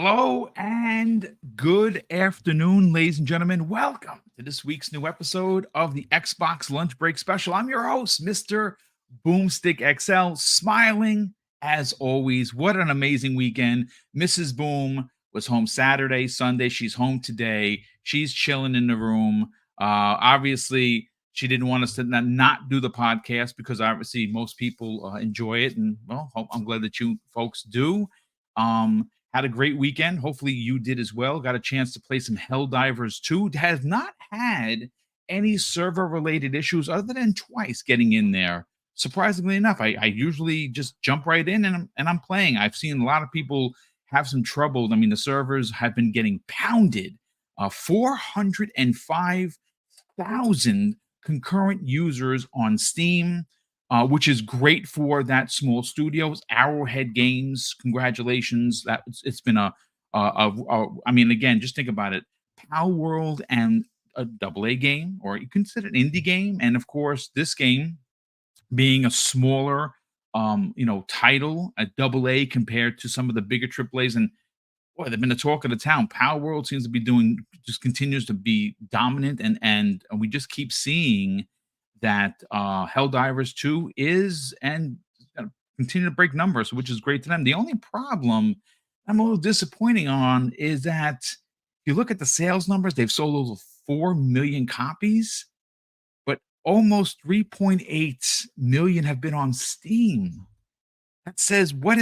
Hello and good afternoon, ladies and gentlemen. Welcome to this week's new episode of the Xbox Lunch Break Special. I'm your host, Mr. BoomStick XL, smiling as always. What an amazing weekend. Mrs. Boom was home Saturday, Sunday. She's home today. She's chilling in the room. Obviously, she didn't want us to not do the podcast because obviously most people enjoy it. And well, I'm glad that you folks do. Had a great weekend. Hopefully you did as well. Got a chance to play some Helldivers 2. Has not had any server related issues other than twice getting in there. Surprisingly enough, I usually just jump right in and I'm playing. I've seen a lot of people have some trouble. I mean, the servers have been getting pounded. 405,000 concurrent users on Steam, which is great for that small studios. Arrowhead Games, congratulations! That it's been I mean, again, just think about it: Power World and a AA game, or you consider it an indie game, and of course, this game being a smaller, title, a AA compared to some of the bigger AAAs, and boy, they've been the talk of the town. Power World seems to be just continues to be dominant, and we just keep seeing that Helldivers 2 is and gonna continue to break numbers, which is great to them. The only problem I'm a little disappointing on is that if you look at the sales numbers, they've sold over 4 million copies, but almost 3.8 million have been on Steam. That says what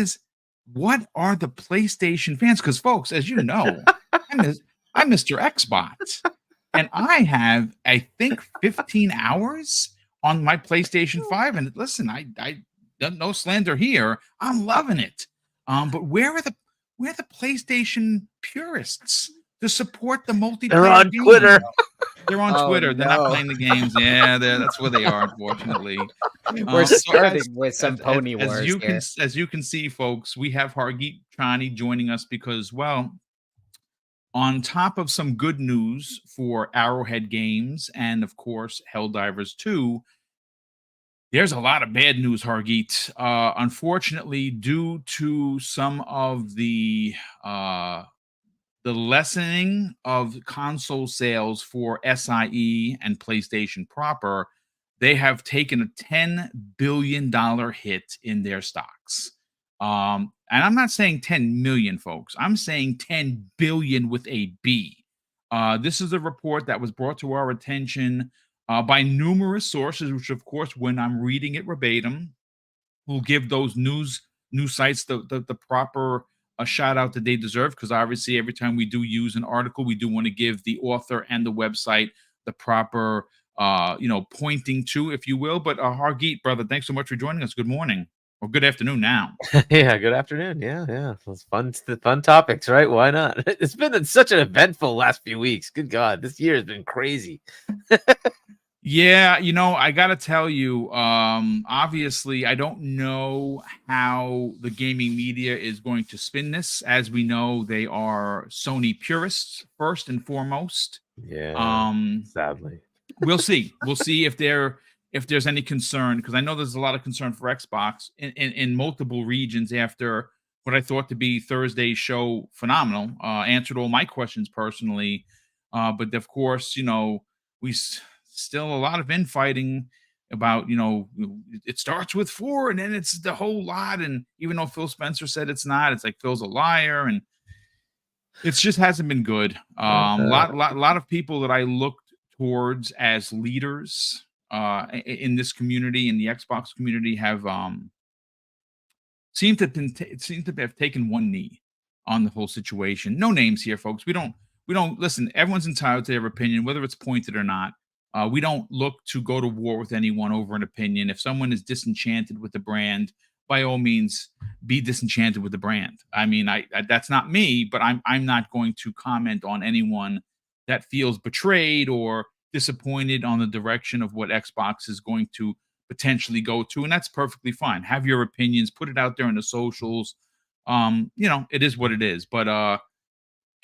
are the PlayStation fans? Because folks, as you know, I'm Mr. Xbox. And I have, I think, 15 hours on my PlayStation 5. And listen, I no slander here. I'm loving it. But where are the PlayStation purists to support the multiplayer? They're on Twitter. They're on Twitter. They're not playing the games. Yeah, that's where they are, unfortunately. We're starting with some pony wars here. As you can see, folks, we have Hargeet Chani joining us because, well, on top of some good news for Arrowhead Games and, of course, Helldivers 2, there's a lot of bad news, Hargeet. Unfortunately, due to some of the lessening of console sales for SIE and PlayStation proper, they have taken a $10 billion hit in their stocks. And I'm not saying 10 million, folks. I'm saying 10 billion with a B. This is a report that was brought to our attention by numerous sources, which, of course, when I'm reading it verbatim, will give those news sites the proper a shout out that they deserve, because obviously every time we do use an article, we do want to give the author and the website the proper pointing to, if you will. But Hargeet, brother, thanks so much for joining us. Good morning. Or good afternoon now. Yeah, good afternoon. Yeah. Those fun topics, right? Why not? It's been such an eventful last few weeks. Good God, this year has been crazy. Yeah, I got to tell you, obviously, I don't know how the gaming media is going to spin this. As we know, they are Sony purists first and foremost. Yeah, sadly. We'll see. We'll see if there's any concern, because I know there's a lot of concern for Xbox in multiple regions after what I thought to be Thursday's show. Phenomenal. Answered all my questions personally. But of course, we still a lot of infighting about, it starts with 4 and then it's the whole lot. And even though Phil Spencer said it's not, it's like Phil's a liar, and it just hasn't been good. Lot of people that I looked towards as leaders in this community, in the Xbox community, have seemed to have taken one knee on the whole situation. No names here, folks. We don't listen. Everyone's entitled to their opinion, whether it's pointed or not. We don't look to go to war with anyone over an opinion. If someone is disenchanted with the brand, by all means, be disenchanted with the brand. I mean, I that's not me, but I'm not going to comment on anyone that feels betrayed or disappointed on the direction of what Xbox is going to potentially go to, and that's perfectly fine. Have your opinions, put it out there in the socials. It is what it is. But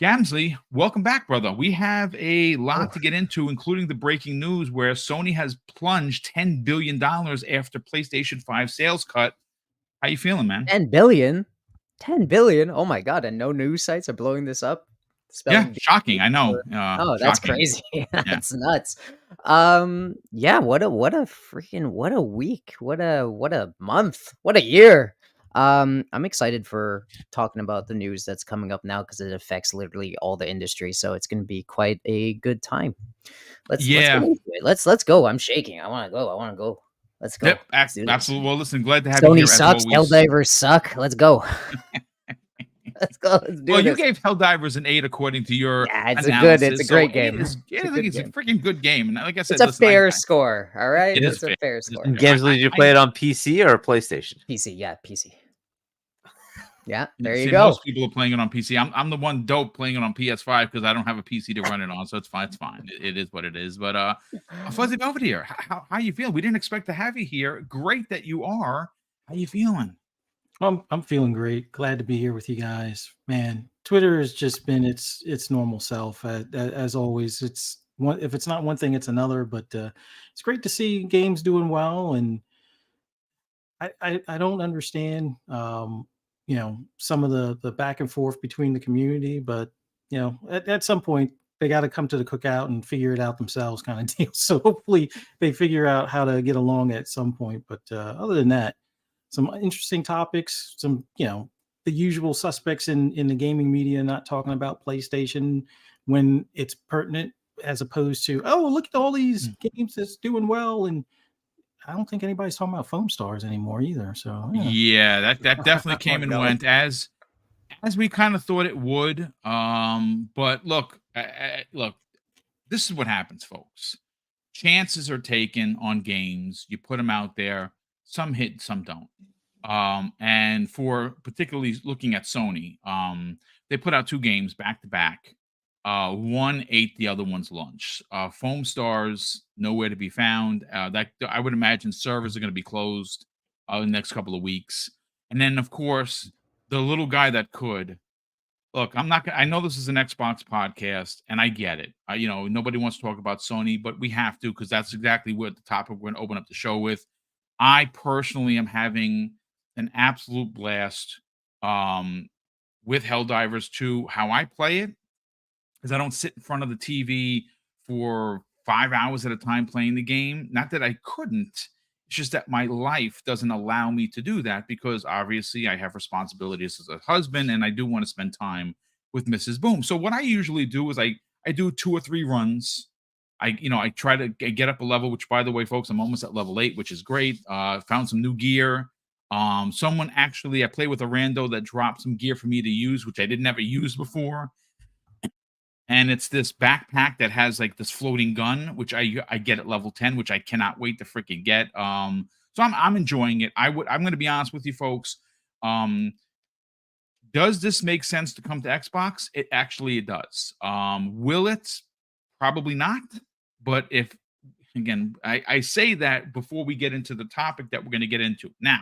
Gamsley, welcome back, brother. We have a lot to get into, including the breaking news where Sony has plunged $10 billion after PlayStation 5 sales cut. How you feeling, man? 10 billion? 10 billion. Oh my god! And no news sites are blowing this up. Yeah, Spelling. shocking. I know. Oh, that's Shocking. crazy. Yeah. That's nuts. Yeah, what a freaking what a week. What a month. What a year. I'm excited for talking about the news that's coming up now because it affects literally all the industry. So it's going to be quite a good time. Let's get Yeah. into it. Let's go. I'm shaking. I want to go. I want to go. Let's go. Yep. Let's do this. Absolutely. Well, listen, glad to have you Sony here as sucks. always. Helldivers suck. Let's go. Let's go. Let's do Well, you this. gave Helldivers an 8 according to your Yeah, analysis. it's a So great 8 game. is, It's a I good think it's a game. freaking good game. And like I said, It's a listen, fair score. All right. It is It's a fair. fair It is score. fair. Gamsley, did you play it on PC or PlayStation? PC. Yeah, PC. Yeah, You there you see, go. most people are playing it on PC. I'm the one dope playing it on PS5 because I don't have a PC to run it on, so it's fine. It's fine. It is what it is. But Fuzzy Belvedere, how you feel? We didn't expect to have you here. Great that you are. How you feeling? I'm feeling great. Glad to be here with you guys. Man, Twitter has just been its normal self. As always, it's one. If it's not one thing, it's another. But it's great to see games doing well, and I don't understand, some of the back and forth between the community. But at some point they got to come to the cookout and figure it out themselves, kind of deal. So hopefully they figure out how to get along at some point. But other than that, some interesting topics, some, the usual suspects in the gaming media not talking about PlayStation when it's pertinent, as opposed to, oh, look at all these games that's doing well. And I don't think anybody's talking about foam stars anymore either. So Yeah, that definitely came and no. went as we kind of thought it would. But look, look, this is what happens, folks. Chances are taken on games. You put them out there. Some hit, some don't. And for particularly looking at Sony, they put out 2 games back to back. One ate the other one's lunch. Foam Stars nowhere to be found. That I would imagine servers are going to be closed in the next couple of weeks. And then, of course, the little guy that could. Look, I'm not. I know this is an Xbox podcast, and I get it. Nobody wants to talk about Sony, but we have to because that's exactly what the topic we're going to open up the show with. I personally am having an absolute blast with Helldivers 2. How I play it is I don't sit in front of the TV for 5 hours at a time playing the game. Not that I couldn't. It's just that my life doesn't allow me to do that because obviously I have responsibilities as a husband and I do want to spend time with Mrs. Boom. So what I usually do is I do 2 or 3 runs. I try to get up a level, which by the way, folks, I'm almost at level 8, which is great. Found some new gear. Someone actually, I play with a rando that dropped some gear for me to use, which I didn't ever use before. And it's this backpack that has like this floating gun, which I get at level 10, which I cannot wait to freaking get. So I'm enjoying it. I'm going to be honest with you folks. Does this make sense to come to Xbox? It does. Will it? Probably not. But if again, I say that before we get into the topic that we're going to get into. Now,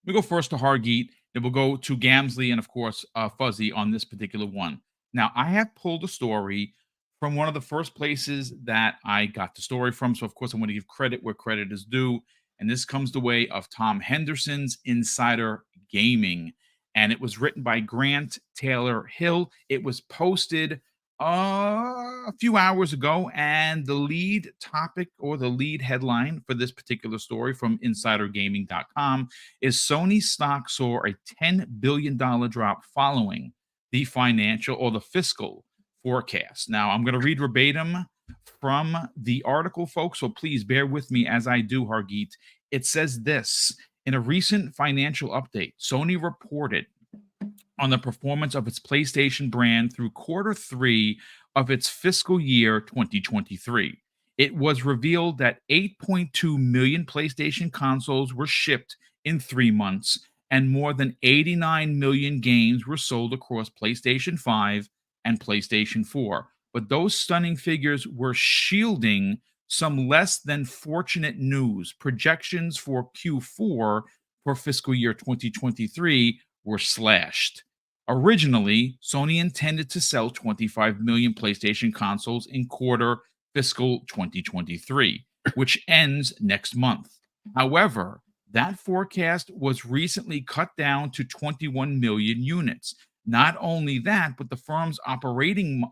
we go first to Hargeet, then we'll go to Gamsley and of course Fuzzy on this particular one. Now, I have pulled a story from one of the first places that I got the story from. So, of course, I'm going to give credit where credit is due. And this comes the way of Tom Henderson's Insider Gaming. And it was written by Grant Taylor Hill. It was posted a few hours ago. And the lead topic or the lead headline for this particular story from insidergaming.com is Sony stock saw a $10 billion drop following the financial or the fiscal forecast. Now, I'm going to read verbatim from the article, folks, so please bear with me as I do, Hargeet. It says this: in a recent financial update, Sony reported on the performance of its PlayStation brand through quarter 3 of its fiscal year 2023. It was revealed that 8.2 million PlayStation consoles were shipped in 3 months, and more than 89 million games were sold across PlayStation 5 and PlayStation 4. But those stunning figures were shielding some less than fortunate news. Projections for Q4 for fiscal year 2023 were slashed. Originally, Sony intended to sell 25 million PlayStation consoles in quarter fiscal 2023, which ends next month. However, That forecast was recently cut down to 21 million units. Not only that, but the firm's operating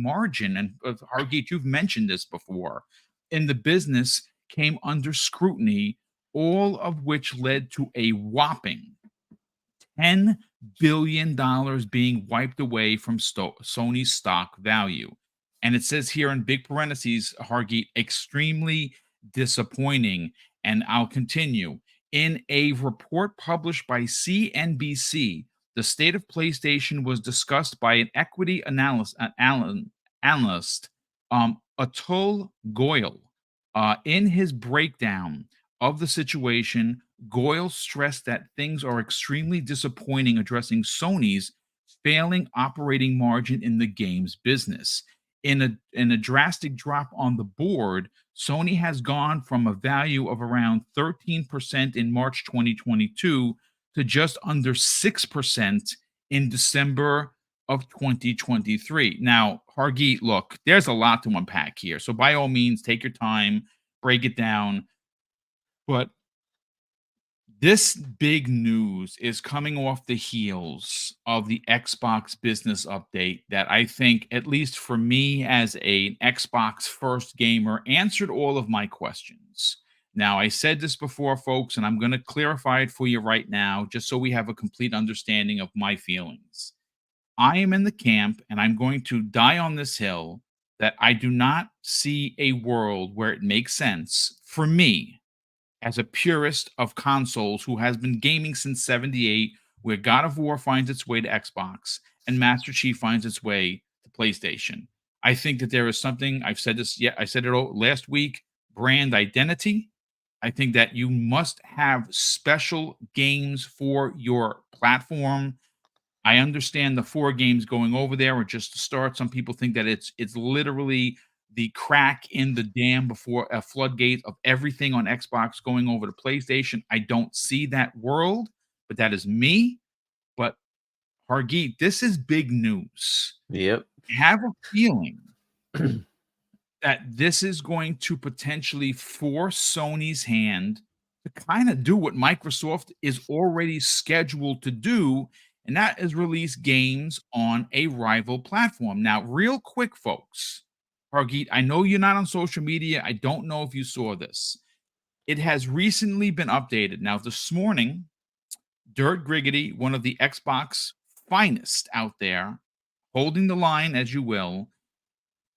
margin, and Hargate, you've mentioned this before, in the business came under scrutiny, all of which led to a whopping $10 billion being wiped away from Sony's stock value. And it says here in big parentheses, Hargate, extremely disappointing. And I'll continue. In a report published by CNBC, the state of PlayStation was discussed by an equity analyst, Atul Goyal. In his breakdown of the situation, Goyle stressed that things are extremely disappointing addressing Sony's failing operating margin in the games business. In a drastic drop on the board, Sony has gone from a value of around 13% in March 2022 to just under 6% in December of 2023. Now, Hargeet, look, there's a lot to unpack here. So by all means, take your time, break it down. But this big news is coming off the heels of the Xbox business update that I think, at least for me as an Xbox first gamer, answered all of my questions. Now, I said this before, folks, and I'm going to clarify it for you right now, just so we have a complete understanding of my feelings. I am in the camp, and I'm going to die on this hill, that I do not see a world where it makes sense for me, as a purist of consoles who has been gaming since 78, where God of War finds its way to Xbox and Master Chief finds its way to PlayStation. I think that there is something, I've said this, I said it last week, brand identity. I think that you must have special games for your platform. I understand the 4 games going over there are just to start. Some people think that it's literally the crack in the dam before a floodgate of everything on Xbox going over to PlayStation. I don't see that world, but that is me. But Hargeet, this is big news. Yep. I have a feeling that this is going to potentially force Sony's hand to kind of do what Microsoft is already scheduled to do, and that is release games on a rival platform. Now, real quick, folks, Hargeet, I know you're not on social media. I don't know if you saw this. It has recently been updated. Now, this morning, Dirt Griggity, one of the Xbox finest out there, holding the line, as you will,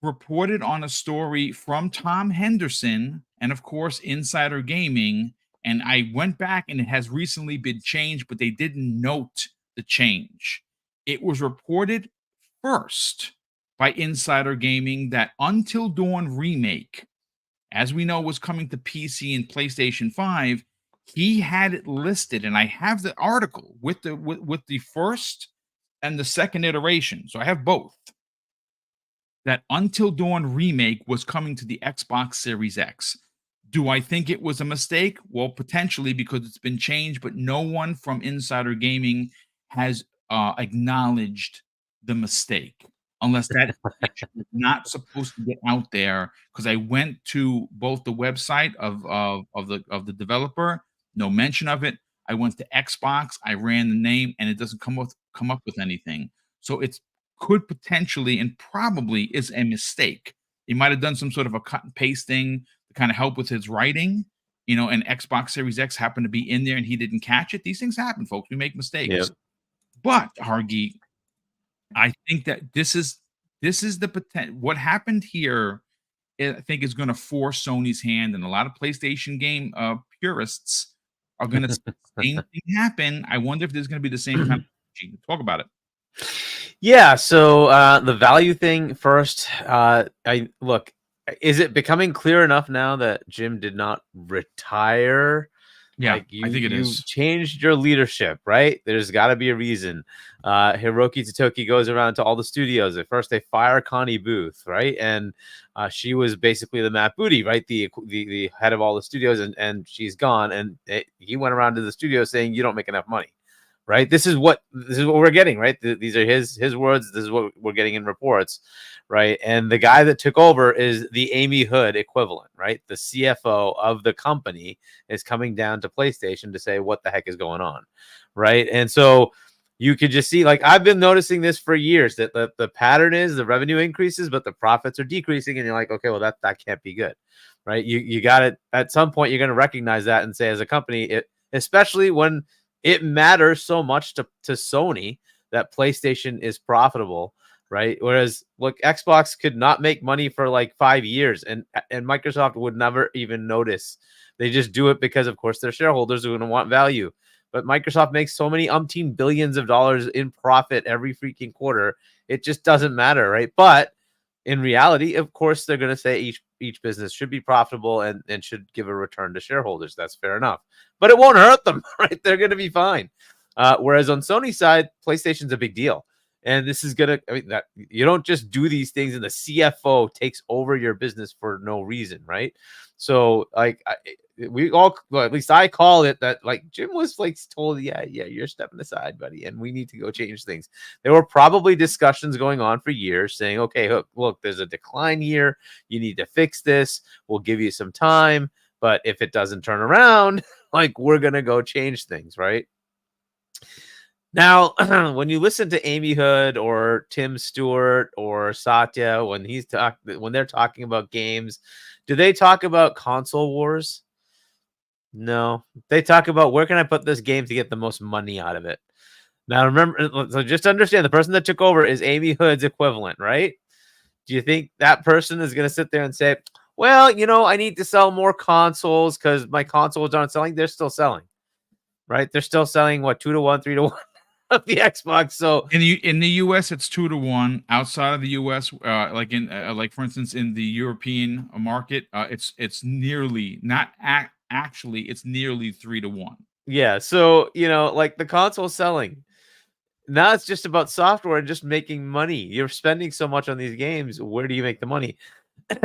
reported on a story from Tom Henderson and, of course, Insider Gaming. And I went back, and it has recently been changed, but they didn't note the change. It was reported first by Insider Gaming that Until Dawn remake, as we know, was coming to PC and PlayStation 5. He had it listed, and I have the article with the first and the second iteration. So I have both. That Until Dawn remake was coming to the Xbox Series X. Do I think it was a mistake? Well, potentially, because it's been changed, but no one from Insider Gaming has acknowledged the mistake, unless that information is not supposed to get out there. Because I went to both the website of the developer, no mention of it. I went to Xbox, I ran the name, and it doesn't come up with anything. So it's could potentially and probably is a mistake. He might have done some sort of a cut and paste thing to kind of help with his writing, and Xbox Series X happened to be in there and he didn't catch it. These things happen, folks. We make mistakes. Yep. But Hargeet, I think that this is the potential. What happened here, I think, is going to force Sony's hand, and a lot of PlayStation game purists are going to see the same thing happen. I wonder if there's going to be the same kind of talk about it. Yeah, so the value thing first. Is it becoming clear enough now that Jim did not retire? Yeah, I think it is. You've changed your leadership, right? There's got to be a reason. Hiroki Totoki goes around to all the studios. At first, they fire Connie Booth, right? And she was basically the Matt Booty, right? The head of all the studios, and she's gone. And he went around to the studio saying, "You don't make enough money." right? This is what we're getting, right? These are his words. This is what we're getting in reports, right? And the guy that took over is the Amy Hood equivalent, right? The CFO of the company is coming down to PlayStation to say what the heck is going on, right? And so you could just see, like, I've been noticing this for years, that the pattern is the revenue increases, but the profits are decreasing, and you're like, okay, well, that can't be good, right? You got it. At some point, you're going to recognize that and say, as a company, especially when it matters so much to Sony that PlayStation is profitable, right? Whereas, look, Xbox could not make money for like 5 years, and Microsoft would never even notice. They just do it because, of course, their shareholders are going to want value. But Microsoft makes so many umpteen billions of dollars in profit every freaking quarter, it just doesn't matter, right? But in reality, of course, they're going to say each business should be profitable and should give a return to shareholders. That's fair enough. But it won't hurt them, right? They're going to be fine. Whereas on Sony's side, PlayStation's a big deal. And this is going to, I mean, that you don't just do these things and the CFO takes over your business for no reason, right? So, like, we all, well, at least I call it that, like, Jim was like told, yeah, you're stepping aside, buddy, and we need to go change things. There were probably discussions going on for years saying, okay, look, there's a decline here. You need to fix this. We'll give you some time. But if it doesn't turn around, like, we're going to go change things, right? Now, when you listen to Amy Hood or Tim Stewart or Satya, when they're talking about games, do they talk about console wars? No, they talk about, where can I put this game to get the most money out of it? Now, remember, so just understand, the person that took over is Amy Hood's equivalent, right? Do you think that person is going to sit there and say, well, I need to sell more consoles because my consoles aren't selling? They're still selling, right? They're still selling, what, 2-to-1, 3-to-1 of the Xbox. So in the US, it's 2-to-1. Outside of the US, like for instance, in the European market, it's nearly, not actually, it's nearly 3-to-1. yeah, so like, the console selling. Now it's just about software and just making money. You're spending so much on these games. Where do you make the money?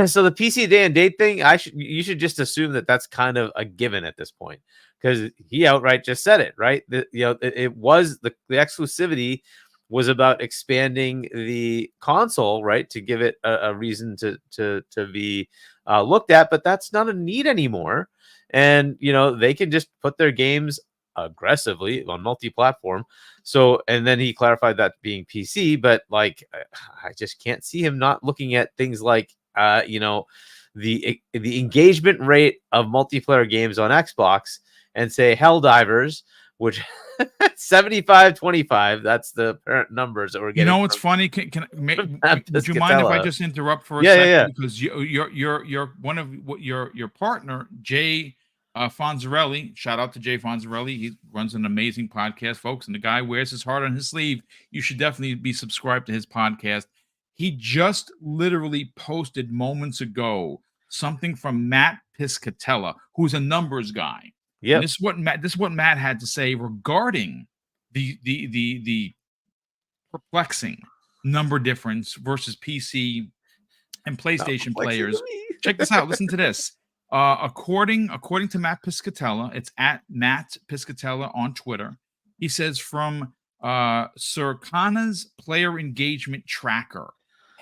So the PC day and date thing, you should just assume that that's kind of a given at this point, because he outright just said it, right? It was the exclusivity was about expanding the console, right, to give it a reason to be looked at, but that's not a need anymore. And they can just put their games aggressively on multi-platform. So, and then he clarified that being PC, but, like, I just can't see him not looking at things like the engagement rate of multiplayer games on Xbox and say Helldivers, which 75-25, that's the apparent numbers that we're getting. It's funny. Would you mind if I just interrupt for a second? Yeah. Because you're one of your partner, Jay Fonzarelli. Shout out to Jay Fonzarelli. He runs an amazing podcast, folks, and the guy wears his heart on his sleeve. You should definitely be subscribed to his podcast. He just literally posted moments ago something from Matt Piscatella, who's a numbers guy. Yeah, this is what Matt had to say regarding the perplexing number difference versus PC and PlayStation players. Check this out. Listen to this. According to Matt Piscatella, it's at Matt Piscatella on Twitter. He says, from Circana's player engagement tracker,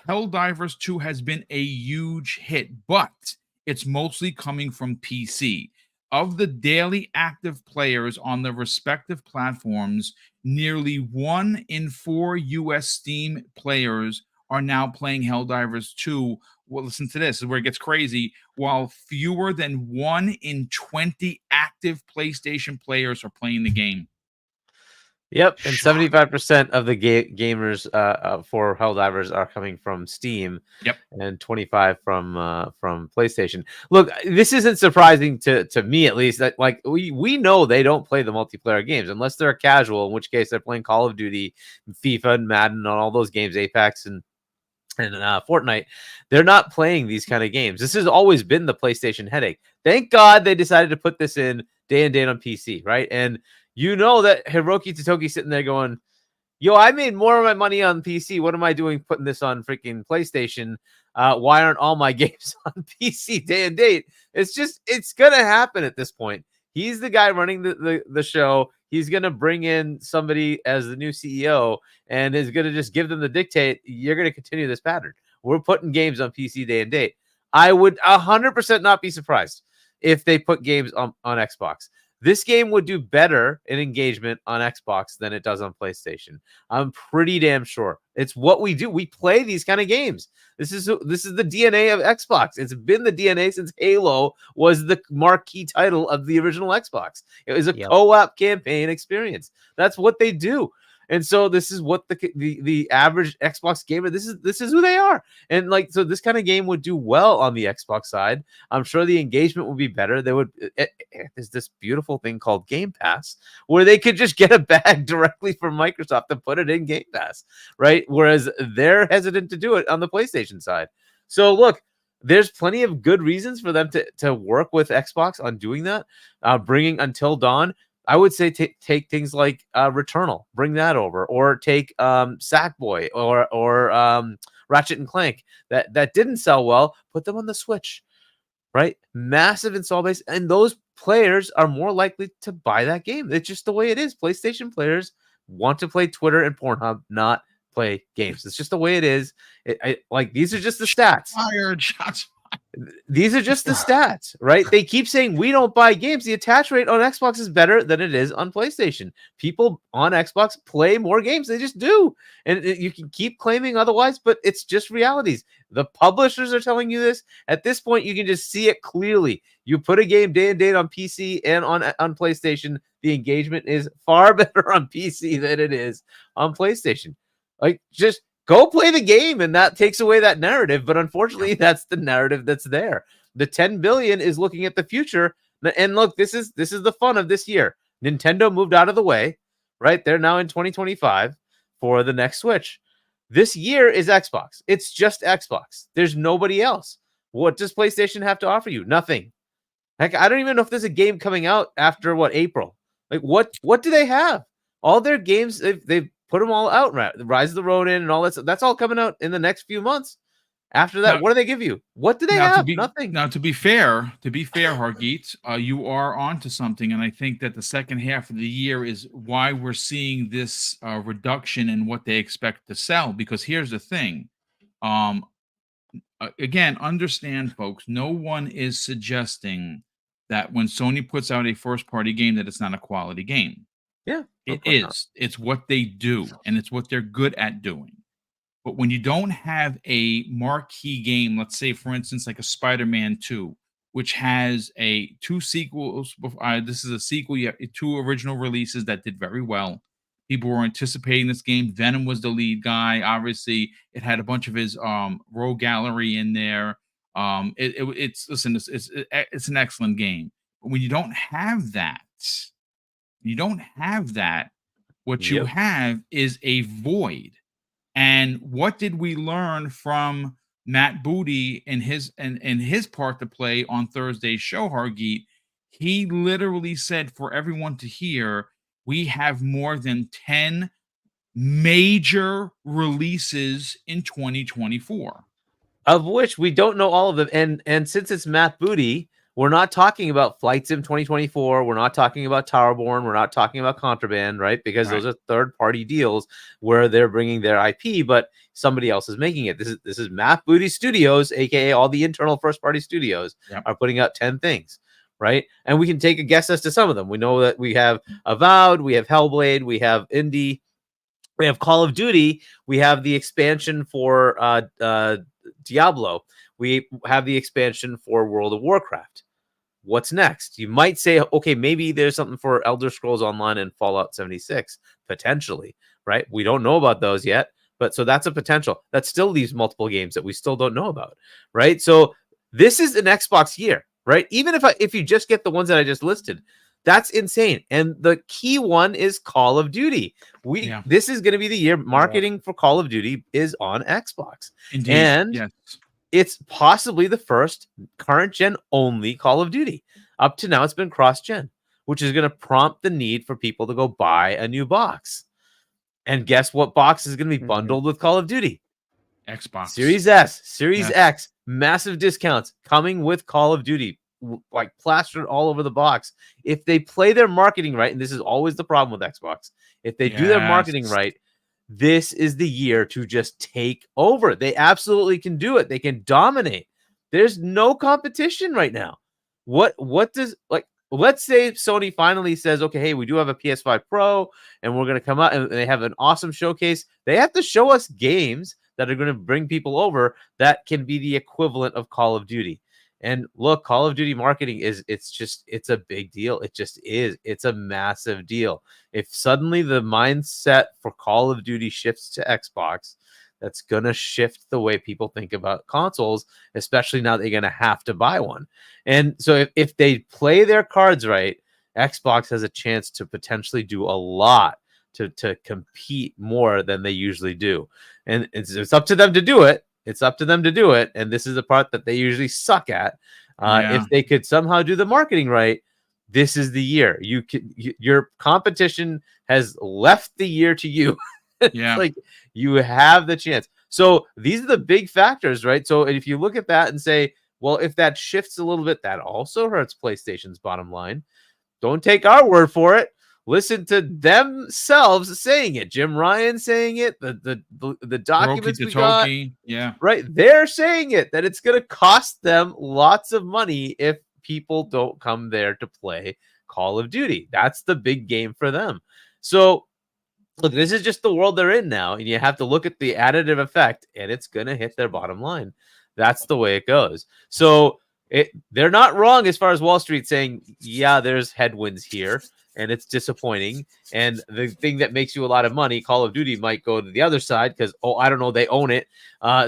Helldivers 2 has been a huge hit, but it's mostly coming from PC. Of the daily active players on the respective platforms, nearly 1 in 4 US Steam players are now playing Helldivers 2. Well, listen to this. This is where it gets crazy. While fewer than 1 in 20 active PlayStation players are playing the game. Yep, and 75% of the gamers for Helldivers are coming from Steam. Yep, and 25 from PlayStation. Look, this isn't surprising to me, at least. That, like, we know they don't play the multiplayer games unless they're casual, in which case they're playing Call of Duty, FIFA, and Madden, and all those games, Apex and Fortnite. They're not playing these kind of games. This has always been the PlayStation headache. Thank God they decided to put this in day and date on PC, right? And that Hiroki Totoki's sitting there going, yo, I made more of my money on PC. What am I doing putting this on freaking PlayStation? Why aren't all my games on PC day and date? It's going to happen at this point. He's the guy running the show. he's going to bring in somebody as the new CEO and is going to just give them the dictate. You're going to continue this pattern. We're putting games on PC day and date. I would 100% not be surprised if they put games on Xbox. This game would do better in engagement on Xbox than it does on PlayStation. I'm pretty damn sure. It's what we do. We play these kind of games. This is the DNA of Xbox. It's been the DNA since Halo was the marquee title of the original Xbox. It was a co-op campaign experience. That's what they do. And so this is what the average Xbox gamer, this is who they are. And like, so this kind of game would do well on the Xbox side. I'm sure the engagement would be better. There's this beautiful thing called Game Pass where they could just get a bag directly from Microsoft and put it in Game Pass, right? Whereas they're hesitant to do it on the PlayStation side. So look, there's plenty of good reasons for them to work with Xbox on doing that, bringing Until Dawn. I would say take things like Returnal, bring that over, or take Sackboy or Ratchet and Clank that didn't sell well, put them on the Switch, right? Massive install base, and those players are more likely to buy that game. It's just the way it is. PlayStation players want to play Twitter and Pornhub, not play games. It's just the way it is. Like these are just the stats. Shots. These are just the stats, right? They keep saying we don't buy games. The attach rate on Xbox is better than it is on PlayStation. People on Xbox play more games. They just do. And you can keep claiming otherwise, but it's just realities. The publishers are telling you this. At this point, you can just see it clearly. You put a game day and date on PC and on PlayStation, the engagement is far better on PC than it is on PlayStation. Like, just go play the game, and that takes away that narrative. But unfortunately, that's the narrative that's there. The 10 billion is looking at the future. And look, this is the fun of this year. Nintendo moved out of the way, right? They're now in 2025 for the next Switch. This year is Xbox. It's just Xbox. There's nobody else. What does PlayStation have to offer you? Nothing. Heck, I don't even know if there's a game coming out after April. Like what do they have? All their games, they've put them all out, right? Rise of the Ronin and all that. That's all coming out in the next few months. After that, what do they give you? What do they have? Nothing. Now, to be fair, Hargeet, you are onto something, and I think that the second half of the year is why we're seeing this reduction in what they expect to sell. Because here's the thing, again, understand, folks. No one is suggesting that when Sony puts out a first-party game that it's not a quality game. Yeah, it is. Not. It's what they do, and it's what they're good at doing. But when you don't have a marquee game, let's say, for instance, like a Spider-Man 2, which has two sequels. This is a sequel. You have two original releases that did very well. People were anticipating this game. Venom was the lead guy. Obviously, it had a bunch of his rogue gallery in there. It's an excellent game. But when you don't have that, what you have is a void. And what did we learn from Matt Booty and his part to play on Thursday's show, Hargeet? He literally said, for everyone to hear, we have more than 10 major releases in 2024. Of which we don't know all of them. And since it's Matt Booty, we're not talking about Flight Sim 2024. We're not talking about Towerborn. We're not talking about Contraband, right? Because those are third-party deals where they're bringing their IP, but somebody else is making it. This is Matt Booty Studios, aka all the internal first-party studios, are putting out 10 things, right? And we can take a guess as to some of them. We know that we have Avowed, we have Hellblade, we have Indie, we have Call of Duty, we have the expansion for Diablo, we have the expansion for World of Warcraft. What's next? You might say, okay, maybe there's something for Elder Scrolls Online and Fallout 76, potentially, right? We don't know about those yet, but so that's a potential. That still leaves multiple games that we still don't know about, right? So this is an Xbox year, right? Even if you just get the ones that I just listed, that's insane. And the key one is Call of Duty. This is going to be the year marketing for Call of Duty is on Xbox. Indeed. And it's possibly the first current gen only Call of Duty. Up to now, it's been cross-gen, which is going to prompt the need for people to go buy a new box. And guess what box is going to be bundled with Call of Duty? Xbox. Series S, Series X, massive discounts coming with Call of Duty. like plastered all over the box. If they play their marketing right, and this is always the problem with Xbox, if they do their marketing Yes. right, this is the year to just take over. They absolutely can do it. They can dominate. There's no competition right now. What does, like, let's say Sony finally says, okay, hey, we do have a PS5 Pro and we're going to come out and they have an awesome showcase. They have to show us games that are going to bring people over that can be the equivalent of Call of Duty. And look, Call of Duty marketing it's a big deal. It just is. It's a massive deal. If suddenly the mindset for Call of Duty shifts to Xbox, that's going to shift the way people think about consoles, especially now they're going to have to buy one. And so if they play their cards right, Xbox has a chance to potentially do a lot to compete more than they usually do. And it's up to them to do it. It's up to them to do it. And this is the part that they usually suck at. If they could somehow do the marketing right, this is the year. Your competition has left the year to you. Yeah. Like, you have the chance. So these are the big factors, right? So if you look at that and say, well, if that shifts a little bit, that also hurts PlayStation's bottom line. Don't take our word for it. Listen to themselves saying it. Jim Ryan saying it. The documents we got, yeah, right? They're saying it, that it's going to cost them lots of money if people don't come there to play Call of Duty. That's the big game for them. So look, this is just the world they're in now, and you have to look at the additive effect, and it's going to hit their bottom line. That's the way it goes. So they're not wrong as far as Wall Street saying, yeah, there's headwinds here, and it's disappointing. And the thing that makes you a lot of money, Call of Duty, might go to the other side because, I don't know, they own it.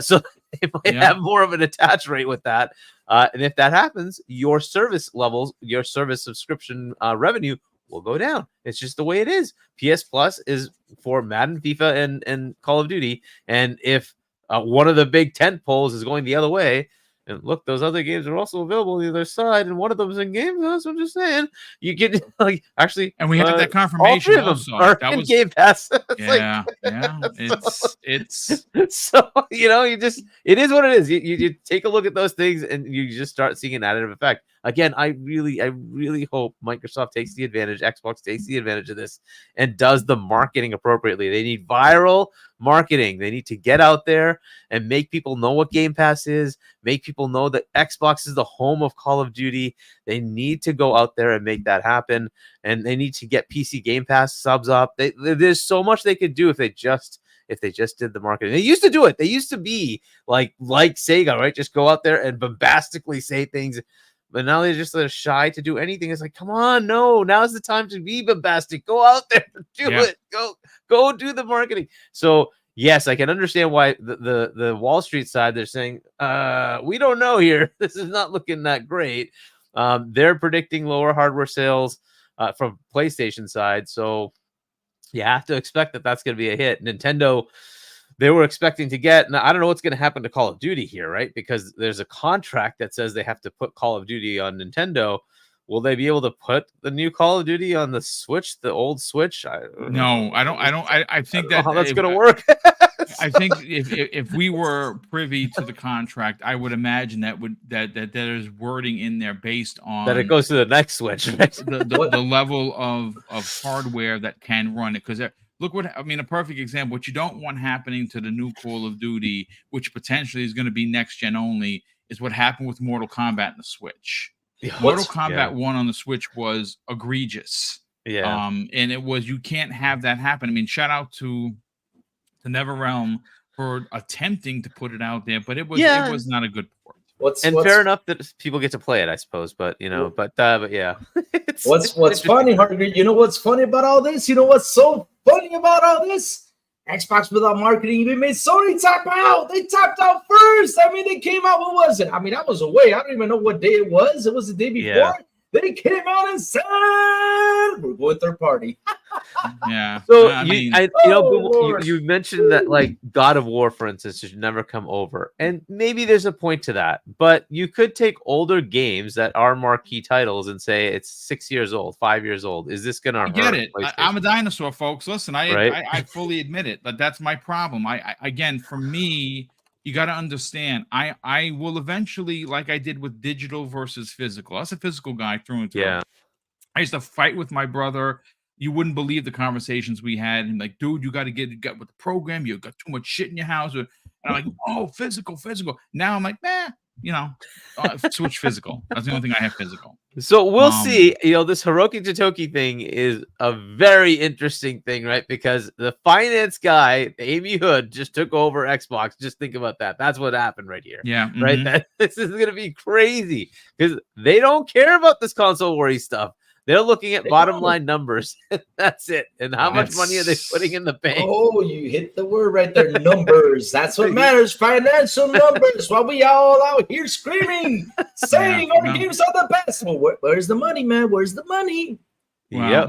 So they might have more of an attach rate with that. And if that happens, your service levels, your service subscription revenue will go down. It's just the way it is. PS Plus is for Madden, FIFA, and Call of Duty. And if one of the big tent poles is going the other way, and look, those other games are also available on the other side, and one of them is in Game Pass. I'm just saying, you get like actually, and we have that confirmation all also. That was Game Pass. Yeah. It's so it is what it is. You take a look at those things, and you just start seeing an additive effect. Again, I really hope Microsoft takes the advantage, Xbox takes the advantage of this, and does the marketing appropriately. They need viral marketing. They need to get out there and make people know what Game Pass is, make people know that Xbox is the home of Call of Duty. They need to go out there and make that happen, and they need to get PC Game Pass subs up. There's so much they could do if they just did the marketing. They used to do it. They used to be like Sega, right? Just go out there and bombastically say things. But now they're shy to do anything. It's like, come on, no, now's the time to be bombastic. Go out there, do it. Go do the marketing. So yes, I can understand why the Wall Street side, they're saying, we don't know here. This is not looking that great. They're predicting lower hardware sales from PlayStation side. So you have to expect that that's going to be a hit. Nintendo, they were expecting to get, now I don't know what's going to happen to Call of Duty here, right? Because there's a contract that says they have to put Call of Duty on Nintendo. Will they be able to put the new Call of Duty on the Switch, the old Switch? I think that how that's going to work. I think if we were privy to the contract, I would imagine that there's wording in there based on that it goes to the next Switch, right? the level of hardware that can run it. Because look a perfect example. What you don't want happening to the new Call of Duty, which potentially is going to be next gen only, is what happened with Mortal Kombat in the Switch. Mortal Kombat 1 on the Switch was egregious. Yeah. And it was, you can't have that happen. I mean, shout out to NetherRealm for attempting to put it out there, but it was not a good port. Fair enough that people get to play it, I suppose, but but yeah. What's funny, Hargreaves? You know what's funny about all this? You know what's so funny about all this? Xbox without marketing even made Sony tap out. They tapped out first. I mean, they came out. What was it? I mean, I was away. I don't even know what day it was. It was the day before. Yeah. They came out and said, "We're going third party." Yeah. So you mentioned that like God of War, for instance, should never come over, and maybe there's a point to that. But you could take older games that are marquee titles and say it's 6 years old, 5 years old. Is this going to hurt? Get it? I'm a dinosaur, folks. Listen, I fully admit it, but that's my problem. I again, for me, you got to understand. I will eventually, like I did with digital versus physical. I was a physical guy through and through. Yeah. I used to fight with my brother. You wouldn't believe the conversations we had. And like, dude, you got to get with the program. You got too much shit in your house. And I'm like, oh, physical. Now I'm like, switch physical. That's the only thing I have physical. So we'll see. This Hiroki Totoki thing is a very interesting thing, right? Because the finance guy, Amy Hood, just took over Xbox. Just think about that. That's what happened right here. Yeah. Right. This is going to be crazy because they don't care about this console worry stuff. They're looking at bottom line numbers. That's it. And how much money are they putting in the bank? Oh, you hit the word right there. Numbers. That's what matters. Financial numbers. While we all out here screaming, saying our games are the best. Well, where's the money, man? Where's the money? Well,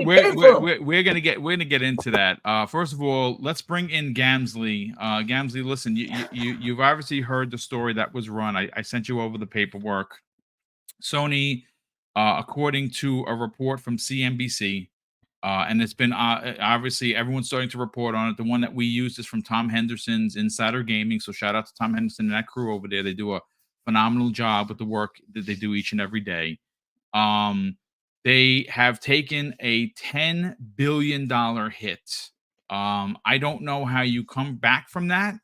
we're gonna get into that. First of all, let's bring in Gamsley. Gamsley, listen, you've obviously heard the story that was run. I sent you over the paperwork. Sony, according to a report from CNBC, and it's been obviously everyone's starting to report on it. The one that we used is from Tom Henderson's Insider Gaming. So shout out to Tom Henderson and that crew over there. They do a phenomenal job with the work that they do each and every day. They have taken a $10 billion hit. I don't know how you come back from that.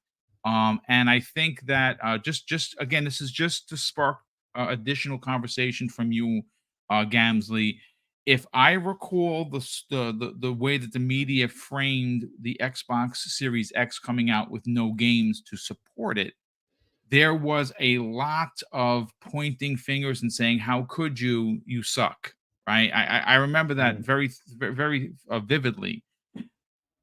And I think that just again, this is just to spark additional conversation from you, Gamsley. If I recall the way that the media framed the Xbox Series X coming out with no games to support it, there was a lot of pointing fingers and saying, "How could you? You suck." Right? I remember that very, very vividly.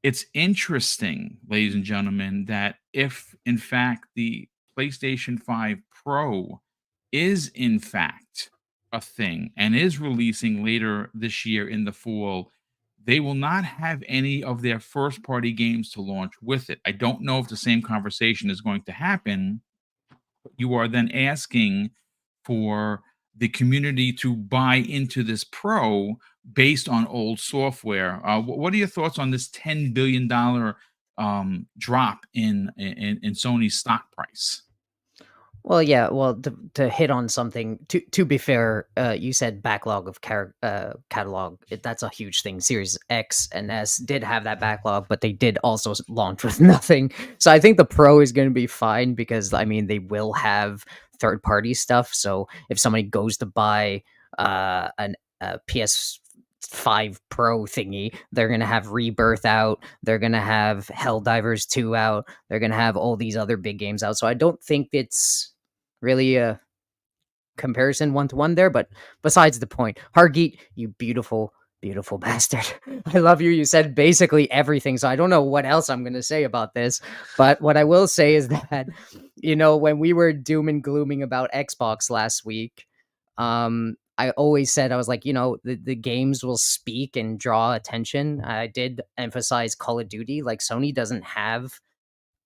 It's interesting, ladies and gentlemen, that if in fact the PlayStation 5 Pro is in fact a thing and is releasing later this year in the fall, they will not have any of their first party games to launch with it. I don't know if the same conversation is going to happen. You are then asking for the community to buy into this Pro based on old software. What are your thoughts on this $10 billion drop in Sony's stock price? Well, yeah. Well, to hit on something, to be fair, you said backlog of catalog. That's a huge thing. Series X and S did have that backlog, but they did also launch with nothing. So I think the Pro is going to be fine because I mean they will have third party stuff. So if somebody goes to buy a PS5 Pro thingy, they're going to have Rebirth out, they're going to have Helldivers 2 out, they're going to have all these other big games out. So I don't think it's really a comparison one-to-one there, but besides the point, Hargeet, you beautiful bastard. I love you. You said basically everything, so I don't know what else I'm going to say about this, but what I will say is that, when we were doom and glooming about Xbox last week, I always said, I was like, the games will speak and draw attention. I did emphasize Call of Duty. Like, Sony doesn't have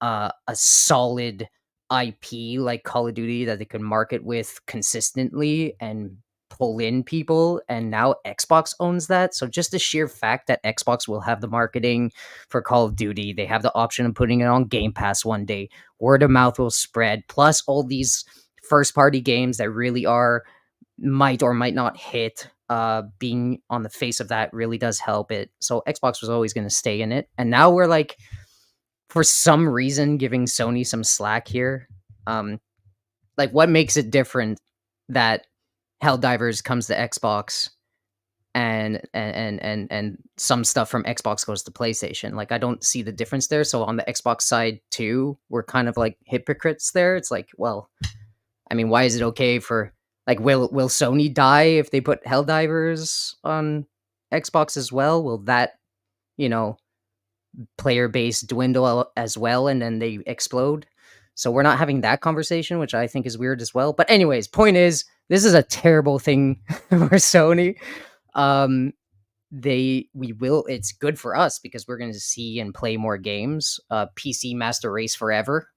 a solid IP like Call of Duty that they could market with consistently and pull in people. And now Xbox owns that. So just the sheer fact that Xbox will have the marketing for Call of Duty, they have the option of putting it on Game Pass one day, word of mouth will spread, plus all these first party games that really might or might not hit, being on the face of that really does help it. So Xbox was always going to stay in it. And now we're like, for some reason, giving Sony some slack here. Like, what makes it different that Helldivers comes to Xbox and some stuff from Xbox goes to PlayStation? Like, I don't see the difference there. So on the Xbox side too, we're kind of like hypocrites there. It's like, well, I mean, why is it okay for, like, will Sony die if they put Helldivers on Xbox as well? Will that, player base dwindle as well and then they explode? So we're not having that conversation, which I think is weird as well. But anyways, point is, this is a terrible thing for Sony. It's good for us because we're going to see and play more games. PC Master Race forever.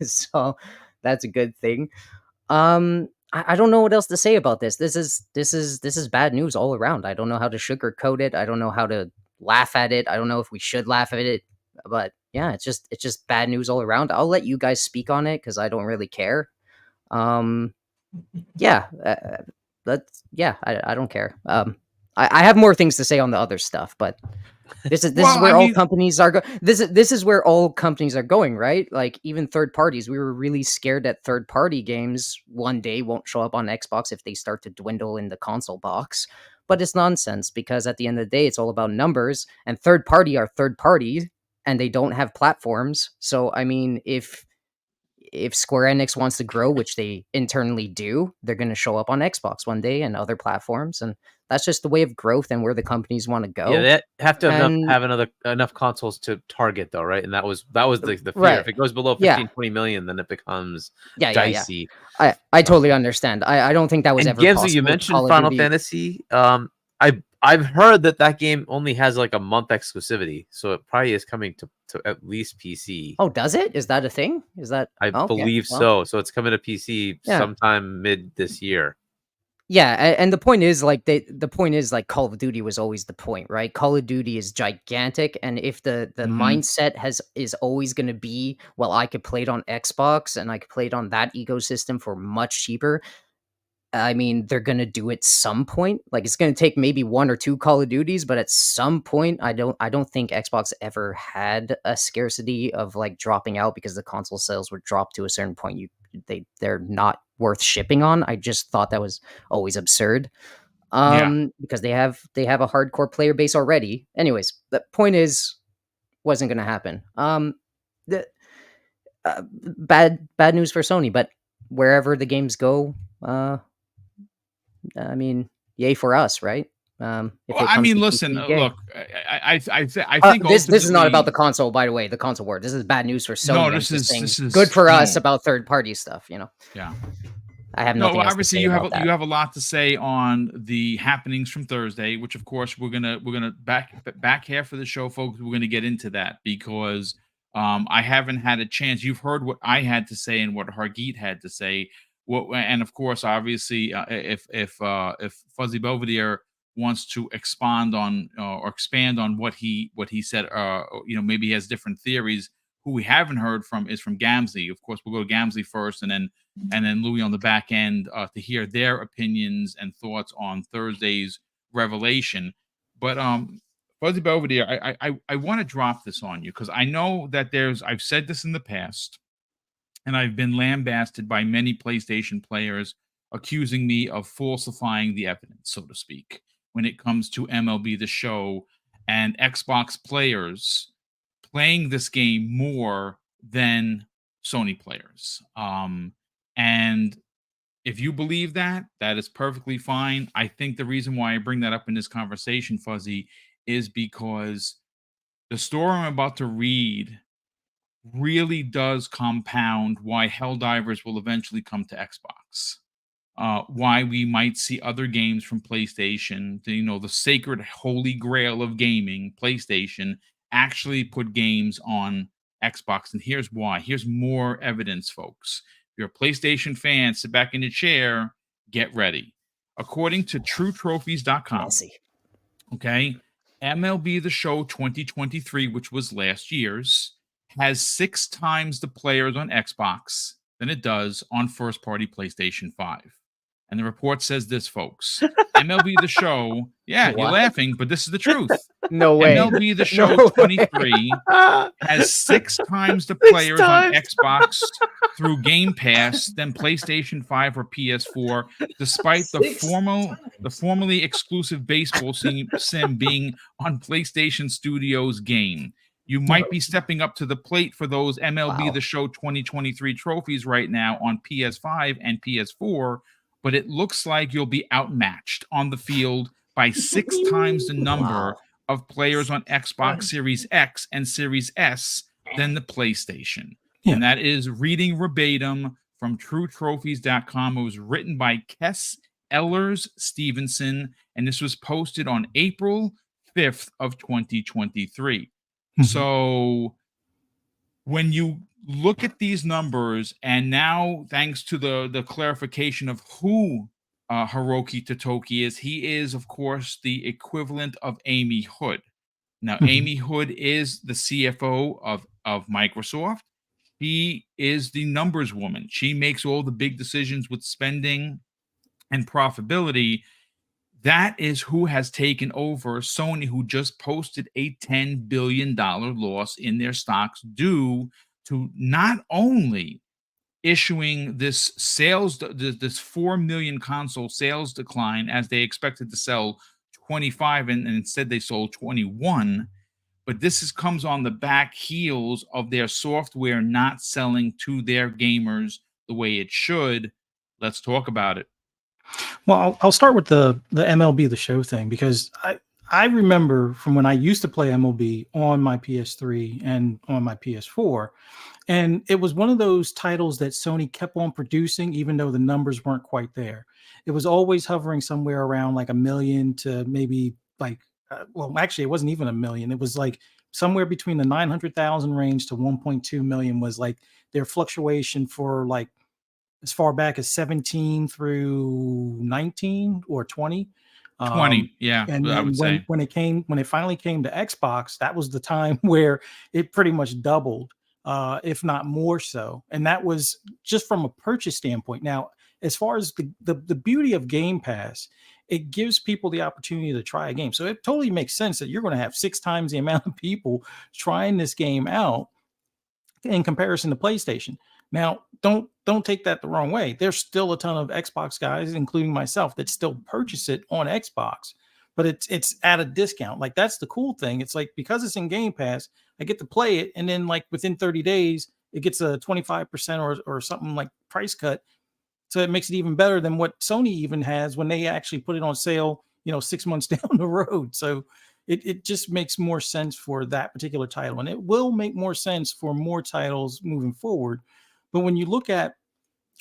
So that's a good thing. I don't know what else to say about this. This is bad news all around. I don't know how to sugarcoat it. I don't know how to laugh at it. I don't know if we should laugh at it, but yeah, it's just bad news all around. I'll let you guys speak on it because I don't really care. Yeah, I don't care. I have more things to say on the other stuff, but this is Well, where I all mean, companies are this is where all companies are going, right? Like even third parties. We were really scared that third party games one day won't show up on Xbox if they start to dwindle in the console box. But it's nonsense because at the end of the day, it's all about numbers, and third party are third party and they don't have platforms. So I mean, if Square Enix wants to grow, which they internally do, they're going to show up on Xbox one day and other platforms, and that's just the way of growth and where the companies want to Yeah, go. they have to And have enough consoles to target though, right? And that was the fear. right, If it goes below yeah, 15, 20 million, then it becomes yeah. dicey. I totally understand. I don't think that was And ever Gamzu, possible. you with mentioned Call of Final Duty. Fantasy. I've heard that game only has like a month exclusivity, so it probably is coming to at least PC. Oh, does it? Is that a thing? Is that I okay, believe well, so. So it's coming to PC yeah. sometime mid this year. Yeah, and the point is like the point is like Call of Duty was always the point, right? Call of Duty is gigantic, and if the Mhm. mindset is always going to be, well, I could play it on Xbox and I could play it on that ecosystem for much cheaper. I mean, they're going to do it some point. Like it's going to take maybe one or two Call of Duties, but at some point I don't think Xbox ever had a scarcity of like dropping out because the console sales would drop to a certain point they're not worth shipping on. I just thought that was always absurd. Yeah. Because they have a hardcore player base already. Anyways, the point is wasn't going to happen. The bad news for Sony, but wherever the games go, I mean, yay for us, right? If Well, it I comes mean, to listen. PC, yay. Look, I think This is not about the ultimately, console, by the way. The console war. This is bad news for no. Sony. I'm just saying, This good is for us no. about third party stuff. Yeah. I have No, nothing well, else to obviously say about you that. have a lot to say on the happenings from Thursday, which of course we're gonna back half of the show, folks. We're gonna get into that because I haven't had a chance. You've heard what I had to say and what Hargeet had to say. And of course, obviously, if Fuzzy Belvedere wants to expand on or expand on what he said, maybe he has different theories. Who we haven't heard from is from Gamzee. Of course, we'll go to Gamzee first, and then Louis on the back end to hear their opinions and thoughts on Thursday's revelation. But Fuzzy Belvedere, I want to drop this on you because I know that I've said this in the past, and I've been lambasted by many PlayStation players accusing me of falsifying the evidence, so to speak, when it comes to MLB The Show and Xbox players playing this game more than Sony players. And if you believe that, that is perfectly fine. I think the reason why I bring that up in this conversation, Fuzzy, is because the story I'm about to read really does compound why Helldivers will eventually come to Xbox. Why we might see other games from PlayStation, the sacred holy grail of gaming, PlayStation, actually put games on Xbox. And here's why. Here's more evidence, folks. If you're a PlayStation fan, sit back in your chair, get ready. According to TrueTrophies.com, Messy. okay, MLB The Show 2023, which was last year's, has 6 times the players on Xbox than it does on first-party PlayStation 5. And the report says this, folks. MLB The Show, yeah, you're What? laughing, but this is the truth. No way. MLB The Show No way. 23 has 6 times the 6 players on times. Xbox through Game Pass than PlayStation 5 or PS4, despite the 6 formerly exclusive baseball sim being on PlayStation Studios game. You might be stepping up to the plate for those MLB Wow. The Show 2023 trophies right now on PS5 and PS4, but it looks like you'll be outmatched on the field by 6 times the number Wow. of players on Xbox Series X and Series S than the PlayStation. Yeah. And that is reading verbatim from TrueTrophies.com. It was written by Kess Ellers Stevenson, and this was posted on April 5th of 2023. Mhm. So when you look at these numbers, and now thanks to the clarification of who Hiroki Totoki is, he is, of course, the equivalent of Amy Hood. Now, Mhm. Amy Hood is the CFO of Microsoft. She is the numbers woman. She makes all the big decisions with spending and profitability. That is who has taken over Sony, who just posted a $10 billion loss in their stocks due to not only issuing this 4 million console sales decline, as they expected to sell 25 and instead they sold 21, but comes on the back heels of their software not selling to their gamers the way it should. Let's talk about it. Well, I'll start with the MLB The Show thing, because I remember from when I used to play MLB on my PS3 and on my PS4, and it was one of those titles that Sony kept on producing, even though the numbers weren't quite there. It was always hovering somewhere around like a million to maybe like, well, actually, it wasn't even a million. It was like somewhere between the 900,000 range to 1.2 million was like their fluctuation for like as far back as 17 through 19 or 20. 20, yeah, And I then would say. when it finally came to Xbox, that was the time where it pretty much doubled, if not more so. And that was just from a purchase standpoint. Now, as far as the beauty of Game Pass, it gives people the opportunity to try a game. So it totally makes sense that you're going to have 6 times the amount of people trying this game out in comparison to PlayStation. Now, don't take that the wrong way. There's still a ton of Xbox guys, including myself, that still purchase it on Xbox, but it's at a discount. Like, that's the cool thing. It's like, because it's in Game Pass, I get to play it, and then like within 30 days, it gets a 25% or something like price cut. So it makes it even better than what Sony even has when they actually put it on sale, 6 months down the road. So it just makes more sense for that particular title, and it will make more sense for more titles moving forward. But when you look at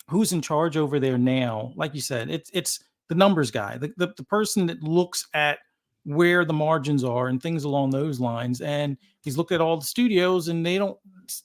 who's in charge over there now, like you said, it's the numbers guy, the person that looks at where the margins are and things along those lines. And he's looked at all the studios, and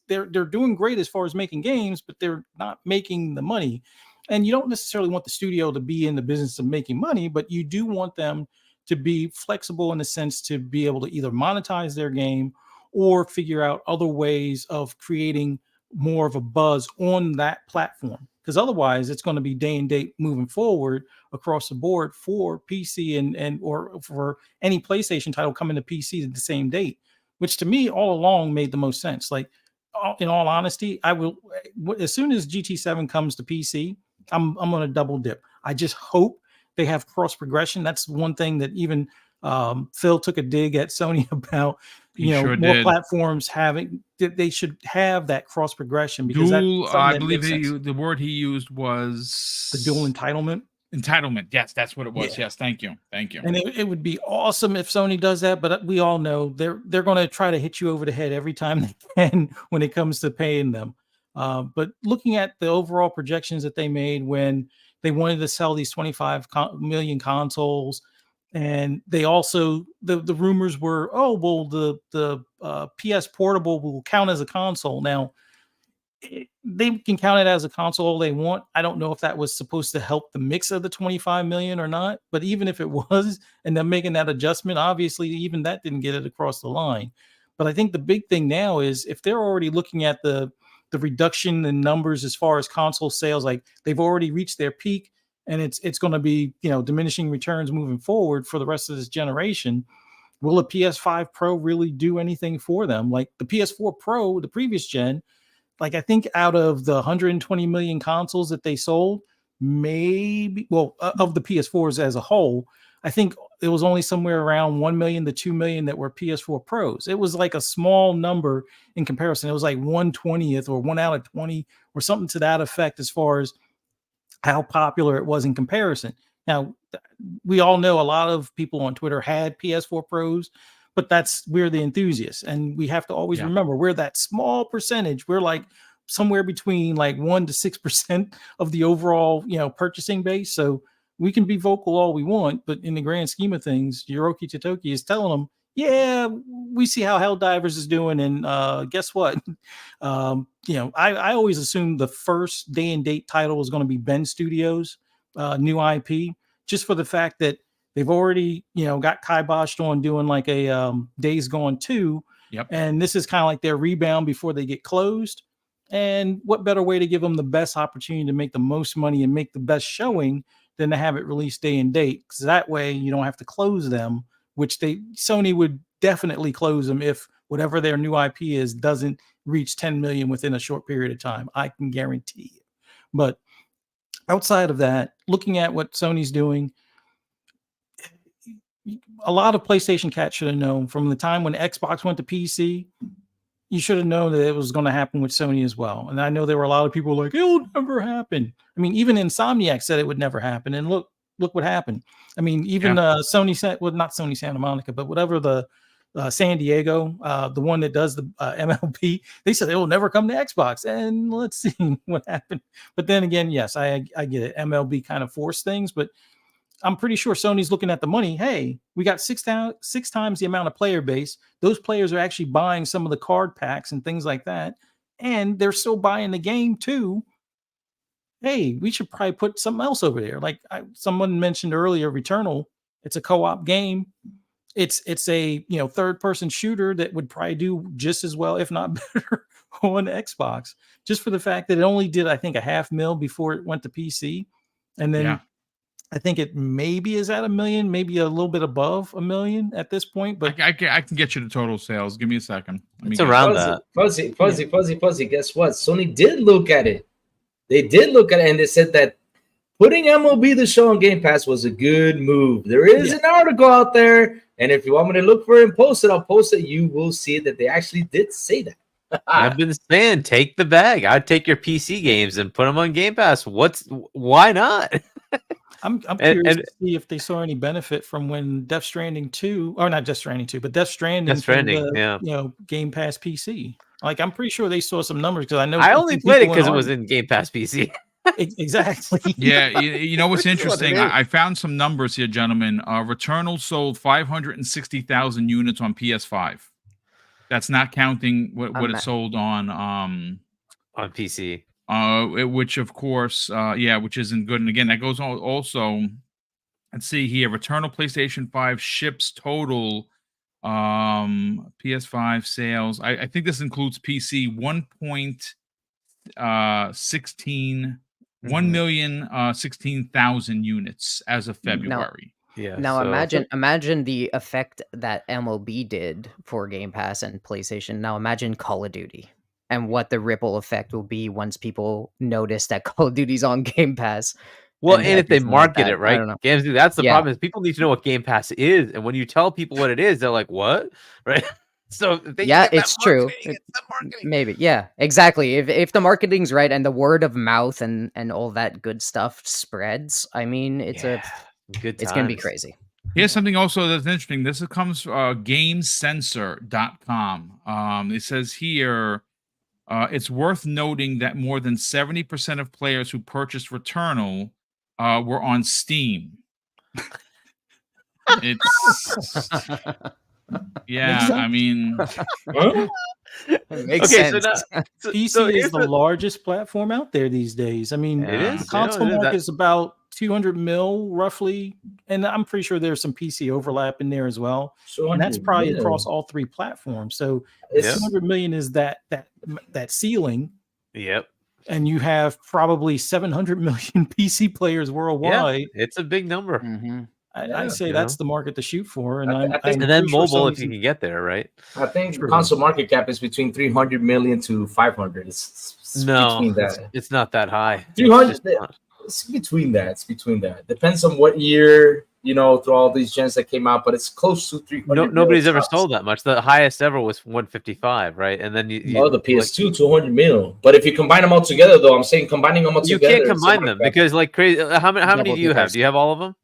they're doing great as far as making games, but they're not making the money. And you don't necessarily want the studio to be in the business of making money, but you do want them to be flexible in the sense to be able to either monetize their game or figure out other ways of creating more of a buzz on that platform. Because otherwise, it's going to be day and date moving forward across the board for PC and or for any PlayStation title coming to PC at the same date, which to me all along made the most sense. Like, in all honesty, I will, as soon as GT7 comes to PC, I'm going to double dip. I just hope they have cross progression. That's one thing that even Phil took a dig at Sony about. He sure More did. platforms they should have that cross progression, because Dual, that's something I that believe makes sense. the word he used was The dual entitlement. Entitlement. Yes, that's what it was. Yeah. Yes, thank you. And it would be awesome if Sony does that, but we all know they're going to try to hit you over the head every time they can when it comes to paying them. But looking at the overall projections that they made when they wanted to sell these 25 million consoles, and they also the rumors were, oh well, the PS Portable will count as a console. Now, they can count it as a console all they want. I don't know if that was supposed to help the mix of the 25 million or not, but even if it was, and them making that adjustment, obviously even that didn't get it across the line. But I think the big thing now is, if they're already looking at the reduction in numbers as far as console sales, like they've already reached their peak, and it's going to be diminishing returns moving forward for the rest of this generation. Will a PS5 Pro really do anything for them? Like the PS4 Pro, the previous gen, like I think out of the 120 million consoles that they sold, maybe, of the PS4s as a whole, I think it was only somewhere around 1 million to 2 million that were PS4 Pros. It was like a small number in comparison. It was like 1/20th or 1 out of 20 or something to that effect as far as how popular it was in comparison. Now, we all know a lot of people on Twitter had PS4 Pros, but we're the enthusiasts, and we have to always remember we're that small percentage. We're like somewhere between like 1% to 6% of the overall purchasing base. So we can be vocal all we want, but in the grand scheme of things, Hiroki Totoki is telling them, yeah, we see how Helldivers is doing, and guess what? I always assumed the first day and date title was going to be Ben Studios' new IP, just for the fact that They've already, got kiboshed on doing like a Days Gone 2. Yep. And this is kind of like their rebound before they get closed. And what better way to give them the best opportunity to make the most money and make the best showing than to have it released day and date? Because that way you don't have to close them, which Sony would definitely close them if whatever their new IP is doesn't reach 10 million within a short period of time. I can guarantee you. But outside of that, looking at what Sony's doing, a lot of PlayStation cats should have known from the time when Xbox went to PC. You should have known that it was going to happen with Sony as well. And I know there were a lot of people like, it'll never happen. I mean, even Insomniac said it would never happen. And look what happened. I mean, even Sony, well, not Sony Santa Monica, but whatever the San Diego, the one that does the MLB, they said it will never come to Xbox. And let's see what happened. But then again, yes, I get it. MLB kind of forced things, but I'm pretty sure Sony's looking at the money. Hey, we got six times the amount of player base. Those players are actually buying some of the card packs and things like that. And they're still buying the game too. Hey, we should probably put something else over there. Like someone mentioned earlier, Returnal. It's a co-op game. It's a third person shooter that would probably do just as well, if not better, on Xbox. Just for the fact that it only did, I think, $500,000 before it went to PC. And then I think it maybe is at 1 million, maybe a little bit above 1 million at this point. But I can get you the total sales. Give me a second. It's around that. Fuzzy. Guess what? Sony did look at it. They did look at it, and they said that putting MLB The Show on Game Pass was a good move. There is an article out there, and if you want me to look for it and post it, I'll post it. You will see that they actually did say that. I've been saying, take the bag. I'd take your PC games and put them on Game Pass. Why not? I'm curious to see if they saw any benefit from when Death Stranding 2, or not Death Stranding 2, but Death Stranding, Game Pass PC. Like, I'm pretty sure they saw some numbers because I know I only played it because it was in Game Pass PC. Exactly. Yeah, you know what's interesting? I found some numbers here, gentlemen. Returnal sold 560,000 units on PS5. That's not counting what it sold on PC. Which of course, which isn't good. And again, that goes on also. Let's see here. Returnal PlayStation 5 ships total PS5 sales. I think this includes PC 1,016,000 units as of February. Now imagine the effect that MLB did for Game Pass and PlayStation. Now imagine Call of Duty and what the ripple effect will be once people notice that Call of Duty's on Game Pass. Well, and if they market it right, games do. That's the problem. Is people need to know what Game Pass is, and when you tell people what it is, they're like, "What?" Right? So it's true. Maybe, exactly. If the marketing's right and the word of mouth and all that good stuff spreads, I mean, it's gonna be crazy. Here's something also that's interesting. This comes from GameSensor.com. It says here, it's worth noting that more than 70% of players who purchased Returnal were on Steam. It's I mean, it makes sense. So PC is the largest platform out there these days. I mean, it is. The console market is about 200 mil roughly, and I'm pretty sure there's some PC overlap in there as well. And that's probably across all three platforms. So 200 million is that ceiling. Yep. And you have probably 700 million PC players worldwide. Yeah, it's a big number. Mm-hmm. I say that's the market to shoot for, and I think, and then mobile if you can get there, right? I think console market cap is between 300 million to 500. It's between that. It's not that high. 300. It's between that. It's between that. Depends on what year, through all these gens that came out, but it's close to 300. Nobody's ever sold that much. The highest ever was 155, right? And then the PS2 200 mil. But if you combine them all together, though, I'm saying combining them all together. You can't combine them because like crazy. How many do you have? Do you have all of them?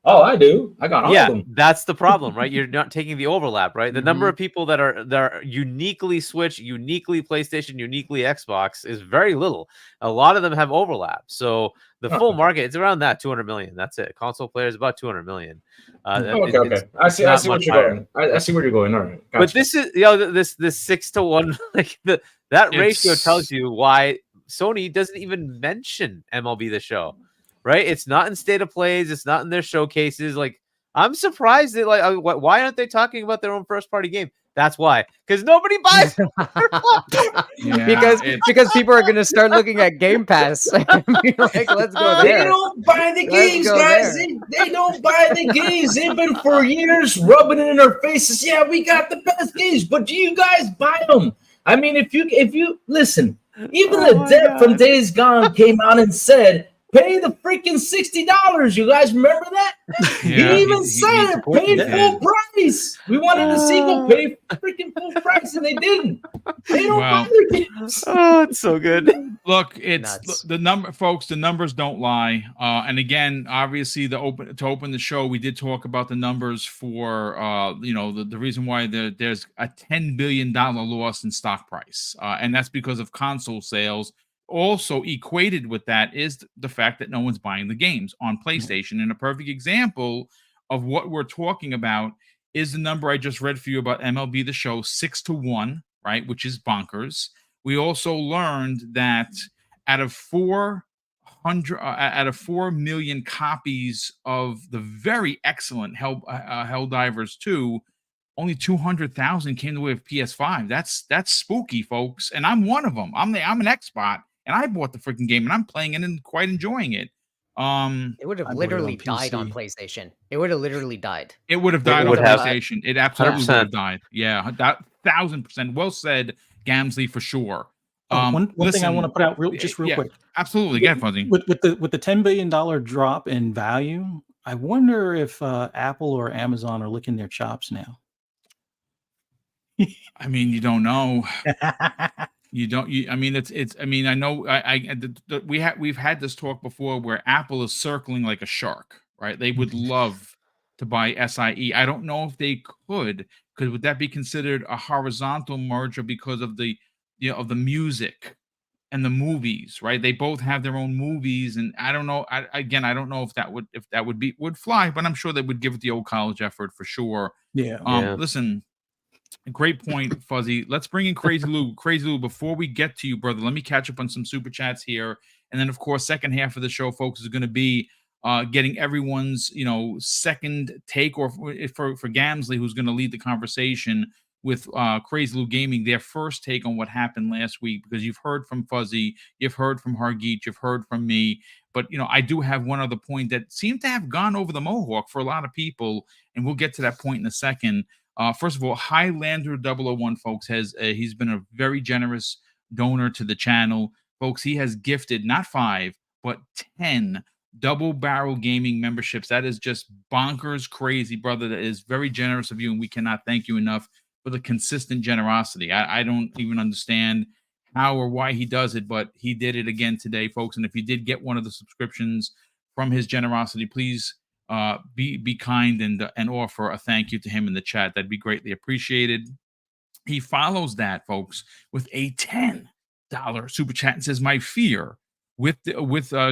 Oh, I do. I got all of them. That's the problem, right? You're not taking the overlap, right? The number of people that are uniquely Switch, uniquely PlayStation, uniquely Xbox is very little. A lot of them have overlap. So the full market, it's around that 200 million. That's it. Console players about 200 million. Okay. I see what you're going. I see where you're going. All right. Gotcha. But this is this 6-1, like that ratio tells you why Sony doesn't even mention MLB The Show. Right, it's not in state of plays. It's not in their showcases. Like I'm surprised that why aren't they talking about their own first party game? That's why, because nobody buys. Because people are gonna start looking at Game Pass and be like, let's go there. They don't buy the games, guys. They don't buy the games. They've been for years rubbing it in our faces. Yeah, we got the best games, but do you guys buy them? I mean, if you listen, even the dev from Days Gone came out and said, pay the freaking $60. You guys remember that? Yeah, he even said it, paid full price. We wanted the sequel, pay freaking full price, and they didn't. They don't buy their games. Oh, it's so good. Look, it's the number, folks. The numbers don't lie. And again, obviously, to open the show, we did talk about the numbers for the reason why there's a $10 billion loss in stock price, and that's because of console sales. Also equated with that is the fact that no one's buying the games on PlayStation. And a perfect example of what we're talking about is the number I just read for you about MLB The Show, 6-1, right, which is bonkers. We also learned that out of 4 million copies of the very excellent Helldivers 2, only 200,000 came the way of PS5. That's spooky, folks. And I'm one of them. I'm an Xbot. And I bought the freaking game, and I'm playing it and quite enjoying it. It would have literally died on PlayStation. It would have literally died. It would have died on PlayStation. It absolutely would have died. Yeah, 1,000%. Well said, Gamsley, for sure. One thing I want to put out real quick. Absolutely, get Fuzzy. With the $10 billion drop in value, I wonder if Apple or Amazon are licking their chops now. I mean, you don't know. I mean, it's. I mean, I know. We've had this talk before where Apple is circling like a shark, right? They would love to buy SIE. I don't know if they could, because would that be considered a horizontal merger because of the of the music and the movies, right? They both have their own movies, and I don't know. I don't know if that would fly, but I'm sure they would give it the old college effort for sure. Yeah. Listen. Great point, Fuzzy. Let's bring in Crazy Lou. Crazy Lou, before we get to you, brother, let me catch up on some super chats here. And then, of course, second half of the show, folks, is going to be getting everyone's, second take, or for Gamsley, who's going to lead the conversation with Crazy Lou Gaming, their first take on what happened last week, because you've heard from Fuzzy, you've heard from Hargeet, you've heard from me. But, I do have one other point that seemed to have gone over the mohawk for a lot of people, and we'll get to that point in a second. First of all, Highlander 001, folks, he's been a very generous donor to the channel. Folks, he has gifted not 5, but 10 Double Barrel Gaming memberships. That is just bonkers crazy, brother. That is very generous of you, and we cannot thank you enough for the consistent generosity. I don't even understand how or why he does it, but he did it again today, folks. And if you did get one of the subscriptions from his generosity, please be kind and offer a thank you to him in the chat. That'd be greatly appreciated. He follows that, folks, with a $10 super chat and says, "My fear with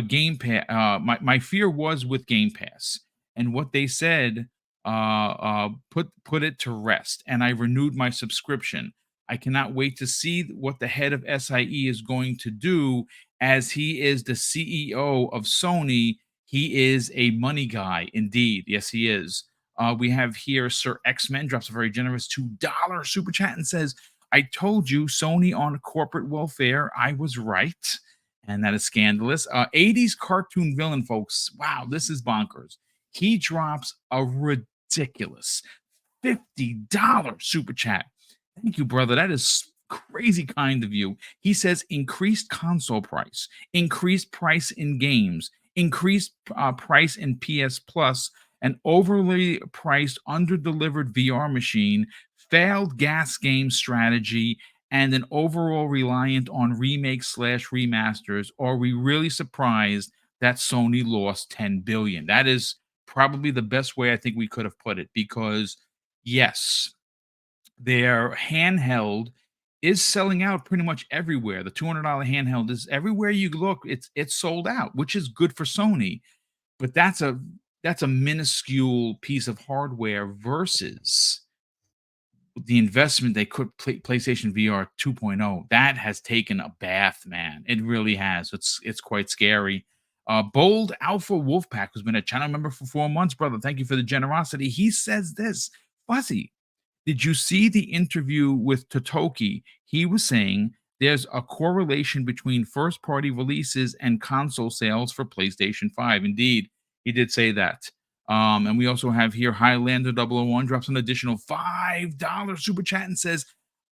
Game Pass, my fear was with Game Pass, and what they said put it to rest, and I renewed my subscription. I cannot wait to see what the head of SIE is going to do, as he is the CEO of Sony. He is a money guy, indeed. Yes, he is." We have here Sir X-Men drops a very generous $2 super chat and says, "I told you, Sony on corporate welfare. I was right." And that is scandalous. 80s cartoon villain, folks. Wow, this is bonkers. He drops a ridiculous $50 super chat. Thank you, brother. That is crazy kind of you. He says, "Increased console price, increased price in games, increased price in PS Plus, an overly priced, under-delivered VR machine, failed gas game strategy, and an overall reliant on remakes / remasters. Are we really surprised that Sony lost $10 billion?" That is probably the best way I think we could have put it, because yes, their handheld is selling out pretty much everywhere. The $200 handheld is everywhere you look. It's sold out, which is good for Sony, but that's a minuscule piece of hardware versus the investment they could PlayStation VR 2.0. That has taken a bath, man. It really has. It's quite scary. Bold Alpha Wolfpack, who's been a channel member for 4 months, brother. Thank you for the generosity. He says this, Fuzzy, did you see the interview with Totoki? He was saying there's a correlation between first-party releases and console sales for PlayStation 5. Indeed, he did say that. And we also have here Highlander 001 drops an additional $5 super chat and says,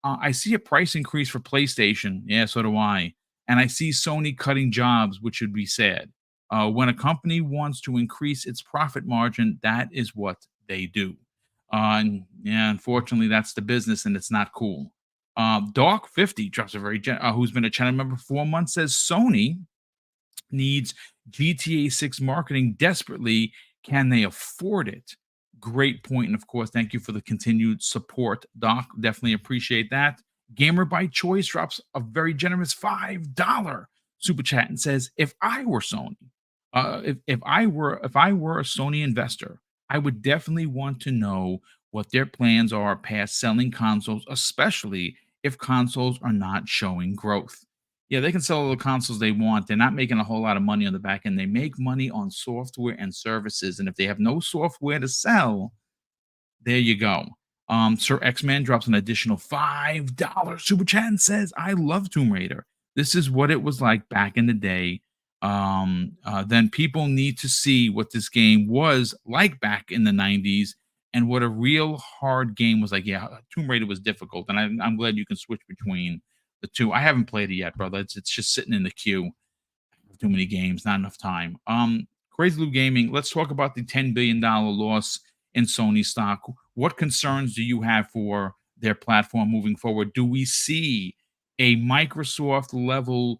I see a price increase for PlayStation. Yeah, so do I. And I see Sony cutting jobs, which should be sad. When a company wants to increase its profit margin, that is what they do. And yeah, unfortunately, that's the business, and it's not cool. Dark50 drops a who's been a channel member for 4 months, says Sony needs GTA 6 marketing desperately. Can they afford it? Great point. And of course, thank you for the continued support, Doc. Definitely appreciate that. Gamer by Choice drops a very generous $5 super chat and says, if I were Sony, if I were a Sony investor, I would definitely want to know what their plans are past selling consoles, especially if consoles are not showing growth. Yeah, they can sell all the consoles they want. They're not making a whole lot of money on the back end. They make money on software and services. And if they have no software to sell, there you go. Sir X-Man drops an additional $5 super chat and says, I love Tomb Raider. This is what it was like back in the day. Then people need to see what this game was like back in the 90s and what a real hard game was like. Yeah, Tomb Raider was difficult, and I'm glad you can switch between the two. I haven't played it yet, brother. It's just sitting in the queue. Too many games, not enough time. Crazy Lou Gaming, let's talk about the $10 billion loss in Sony stock. What concerns do you have for their platform moving forward? Do we see a Microsoft level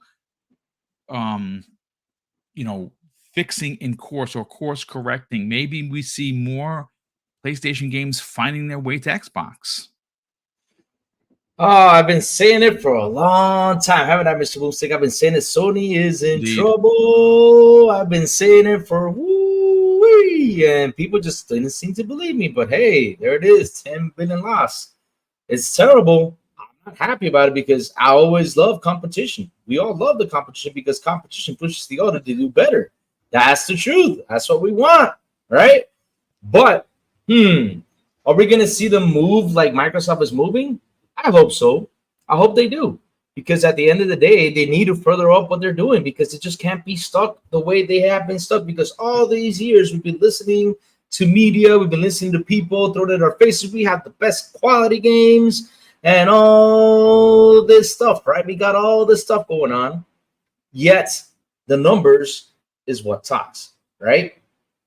fixing in course or course correcting? Maybe we see more PlayStation games finding their way to Xbox. Oh, I've been saying it for a long time, haven't I, Mr. BoomStick? I've been saying it. Sony is in trouble. I've been saying it for woo-wee, and people just didn't seem to believe me. But hey, there it is, 10 billion loss. It's terrible. I'm not happy about it because I always love competition. We all love the competition because competition pushes the other to do better. That's the truth. That's what we want, right? But are we going to see them move like Microsoft is moving? I hope so. I hope they do, because at the end of the day, they need to further up what they're doing, because it just can't be stuck the way they have been stuck. Because all these years we've been listening to media, we've been listening to people throwing it in our faces. We have the best quality games and all this stuff, right? We got all this stuff going on, yet the numbers is what talks, right?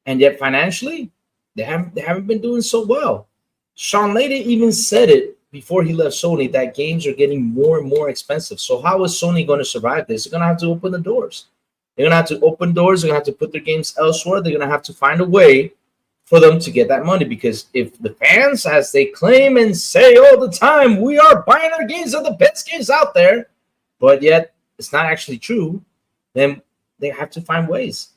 And yet financially, they haven't been doing so well. Sean Layden even said it before he left Sony, that games are getting more and more expensive. So how is Sony going to survive this? They're going to have to open the doors. They're going to have to open doors. They're going to have to put their games elsewhere. They're going to have to find a way for them to get that money. Because if the fans, as they claim and say all the time, we are buying our games, are the best games out there, but yet it's not actually true, then they have to find ways.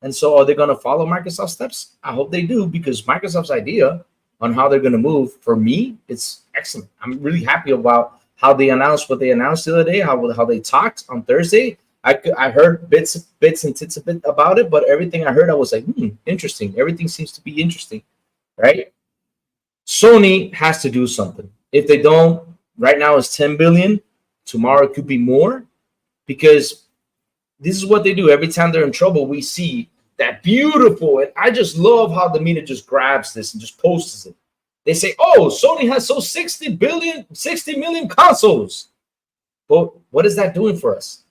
And so are they going to follow Microsoft's steps? I hope they do, because Microsoft's idea on how they're going to move, for me, it's excellent. I'm really happy about how they announced what they announced the other day, how they talked on Thursday. I heard bits and tits a bit about it, but everything I heard, I was like, interesting. Everything seems to be interesting, right? Sony has to do something. If they don't, right now it's 10 billion. Tomorrow it could be more, because this is what they do. Every time they're in trouble, we see that beautiful, and I just love how the media just grabs this and just posts it. They say, oh, Sony has sold 60 million consoles. But what is that doing for us?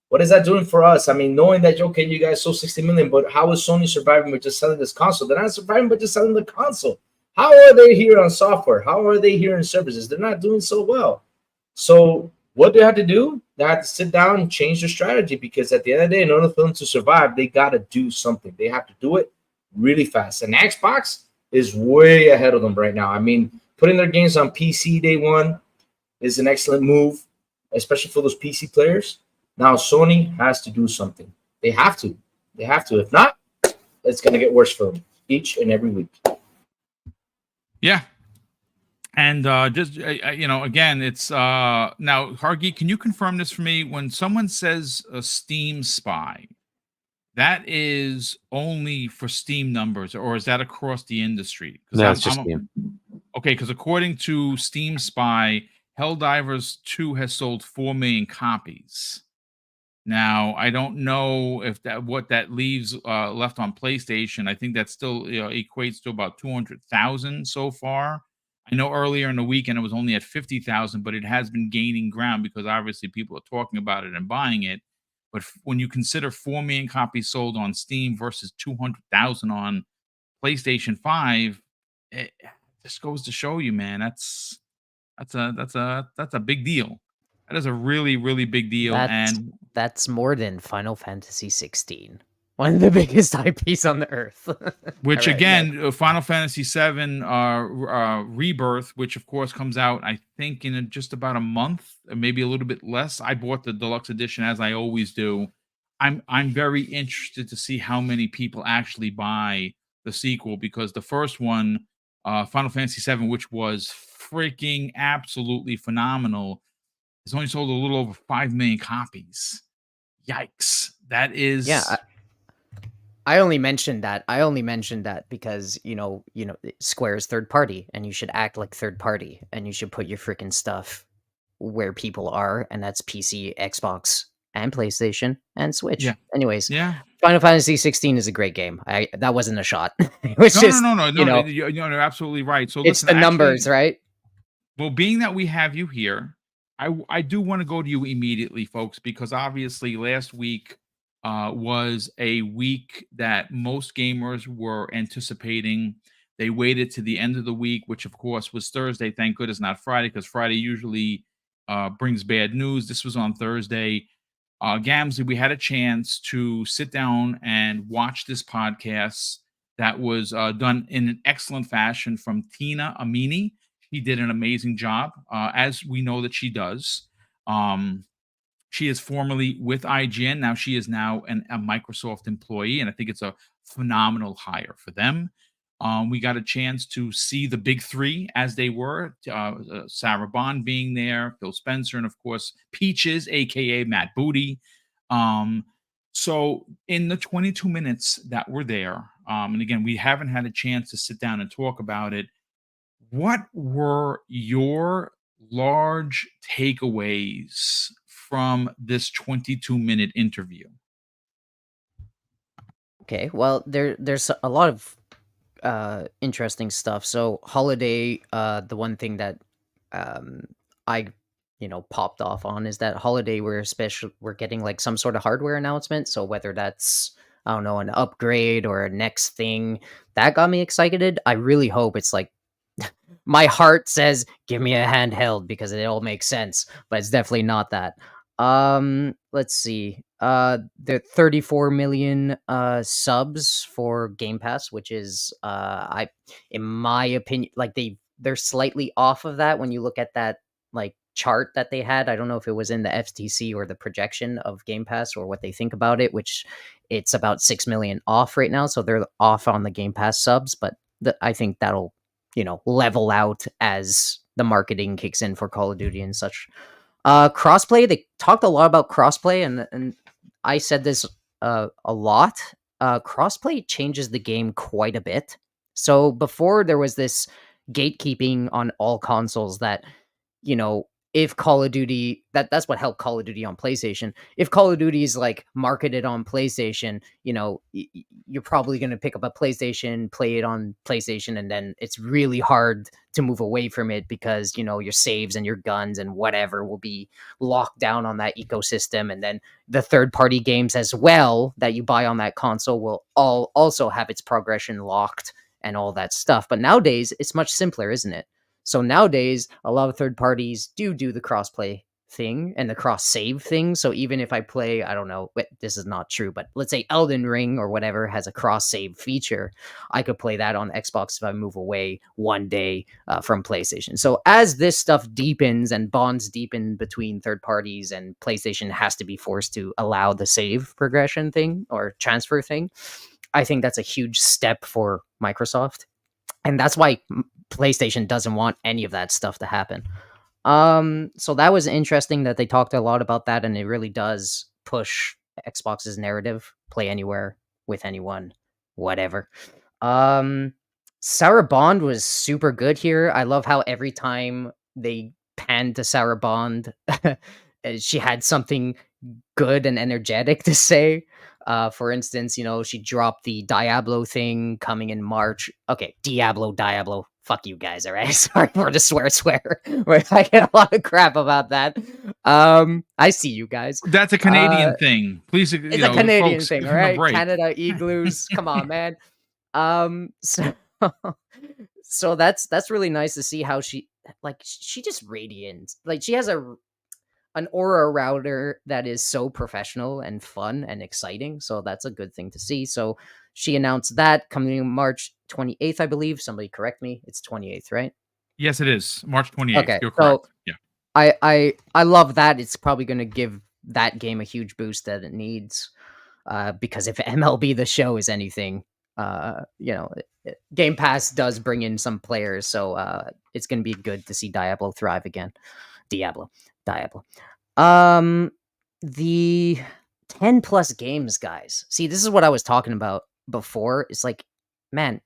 What is that doing for us? I mean, knowing that, okay, you guys sold 60 million, but how is Sony surviving with just selling this console? They're not surviving by just selling the console. How are they here on software? How are they here in services? They're not doing so well. So what do they have to do? They have to sit down and change their strategy, because at the end of the day, in order for them to survive, they got to do something. They have to do it really fast. And Xbox is way ahead of them right now. I mean, putting their games on PC day one is an excellent move, especially for those PC players. Now Sony has to do something. They have to. They have to. If not, it's going to get worse for them each and every week. Yeah. And again, it's now, Hargi, can you confirm this for me? When someone says a Steam spy, That is only for Steam numbers, or is that across the industry? No, it's just Steam. Okay, because according to Steam Spy, Helldivers 2 has sold 4 million copies. Now, I don't know if what that leaves left on PlayStation. I think that still equates to about 200,000 so far. I know earlier in the weekend it was only at 50,000, but it has been gaining ground because obviously people are talking about it and buying it. But when you consider 4 million copies sold on Steam versus 200,000 on PlayStation 5, it just goes to show you, man, that's a big deal. That is a really, really big deal. And That's more than Final Fantasy 16, one of the biggest IPs on the earth. which All right, again, Final Fantasy 7 Rebirth, which of course comes out, I think, in just about a month, or maybe a little bit less. I bought the deluxe edition as I always do. I'm very interested to see how many people actually buy the sequel, because the first one, Final Fantasy 7, which was freaking absolutely phenomenal, has only sold a little over 5 million copies. Yikes. That is yeah. I only mentioned that because Square is third party, and you should act like third party, and you should put your freaking stuff where people are, and that's PC, Xbox, and PlayStation, and Switch. Yeah. Anyways, yeah. Final Fantasy 16 is a great game. That wasn't a shot. It was just No, you're absolutely right. So it's listen, the numbers, right? Well, being that we have you here, I do want to go to you immediately, folks, because obviously last week was a week that most gamers were anticipating. They waited to the end of the week, which of course was Thursday. Thank goodness, not Friday, because Friday usually brings bad news. This was on Thursday. Gamsley, we had a chance to sit down and watch this podcast that was done in an excellent fashion from Tina Amini. She did an amazing job, as we know that she does. She is formerly with IGN. Now she is now a Microsoft employee, and I think it's a phenomenal hire for them. We got a chance to see the big three as they were, Sarah Bond being there, Phil Spencer, and of course, Peaches, a.k.a. Matt Booty. So in the 22 minutes that were there, and again, we haven't had a chance to sit down and talk about it, what were your large takeaways from this 22-minute interview? Okay, well, there's a lot of interesting stuff. So Holiday, the one thing that I popped off on is that Holiday we're getting like some sort of hardware announcement. So whether that's, I don't know, an upgrade or a next thing, that got me excited. I really hope it's like my heart says give me a handheld because it all makes sense, but it's definitely not that. Let's see. The 34 million subs for Game Pass, which is in my opinion, like they're slightly off of that when you look at that like chart that they had. I don't know if it was in the FTC or the projection of Game Pass or what they think about it, which it's about 6 million off right now, so they're off on the Game Pass subs, but I think that'll level out as the marketing kicks in for Call of Duty and such. Crossplay, they talked a lot about crossplay, and I said this a lot. Crossplay changes the game quite a bit. So before there was this gatekeeping on all consoles that, if Call of Duty, that's what helped Call of Duty on PlayStation. If Call of Duty is like marketed on PlayStation, you're probably going to pick up a PlayStation, play it on PlayStation, and then it's really hard to move away from it because, your saves and your guns and whatever will be locked down on that ecosystem. And then the third-party games as well that you buy on that console will all also have its progression locked and all that stuff. But nowadays, it's much simpler, isn't it? So nowadays, a lot of third parties do the crossplay thing and the cross save thing. So even if I play, I don't know, this is not true, but let's say Elden Ring or whatever has a cross save feature, I could play that on Xbox if I move away one day from PlayStation. So as this stuff deepens and bonds deepen between third parties, and PlayStation has to be forced to allow the save progression thing or transfer thing, I think that's a huge step for Microsoft. And that's why PlayStation doesn't want any of that stuff to happen. So that was interesting that they talked a lot about that, and it really does push Xbox's narrative, play anywhere with anyone, whatever. Sarah Bond was super good here. I love how every time they panned to Sarah Bond, she had something good and energetic to say. For instance, she dropped the Diablo thing coming in March. Okay, Diablo. Fuck you guys, all right? Sorry for the swear. I get a lot of crap about that. I see you guys. That's a Canadian thing. Please, It's a Canadian folks, thing, give all him a right? break. Canada igloos. Come on, man. So so that's really nice to see how she just radiant. Like she has an aura router that is so professional and fun and exciting. So that's a good thing to see. So she announced that coming March 28th, I believe. Somebody correct me. It's 28th, right? Yes, it is March 28th. Okay, You're correct. so Yeah. I love that. It's probably going to give that game a huge boost that it needs. Because if MLB The Show is anything, Game Pass does bring in some players, so it's going to be good to see Diablo thrive again. Diablo. The 10 plus games, guys. See, this is what I was talking about before. It's like, man,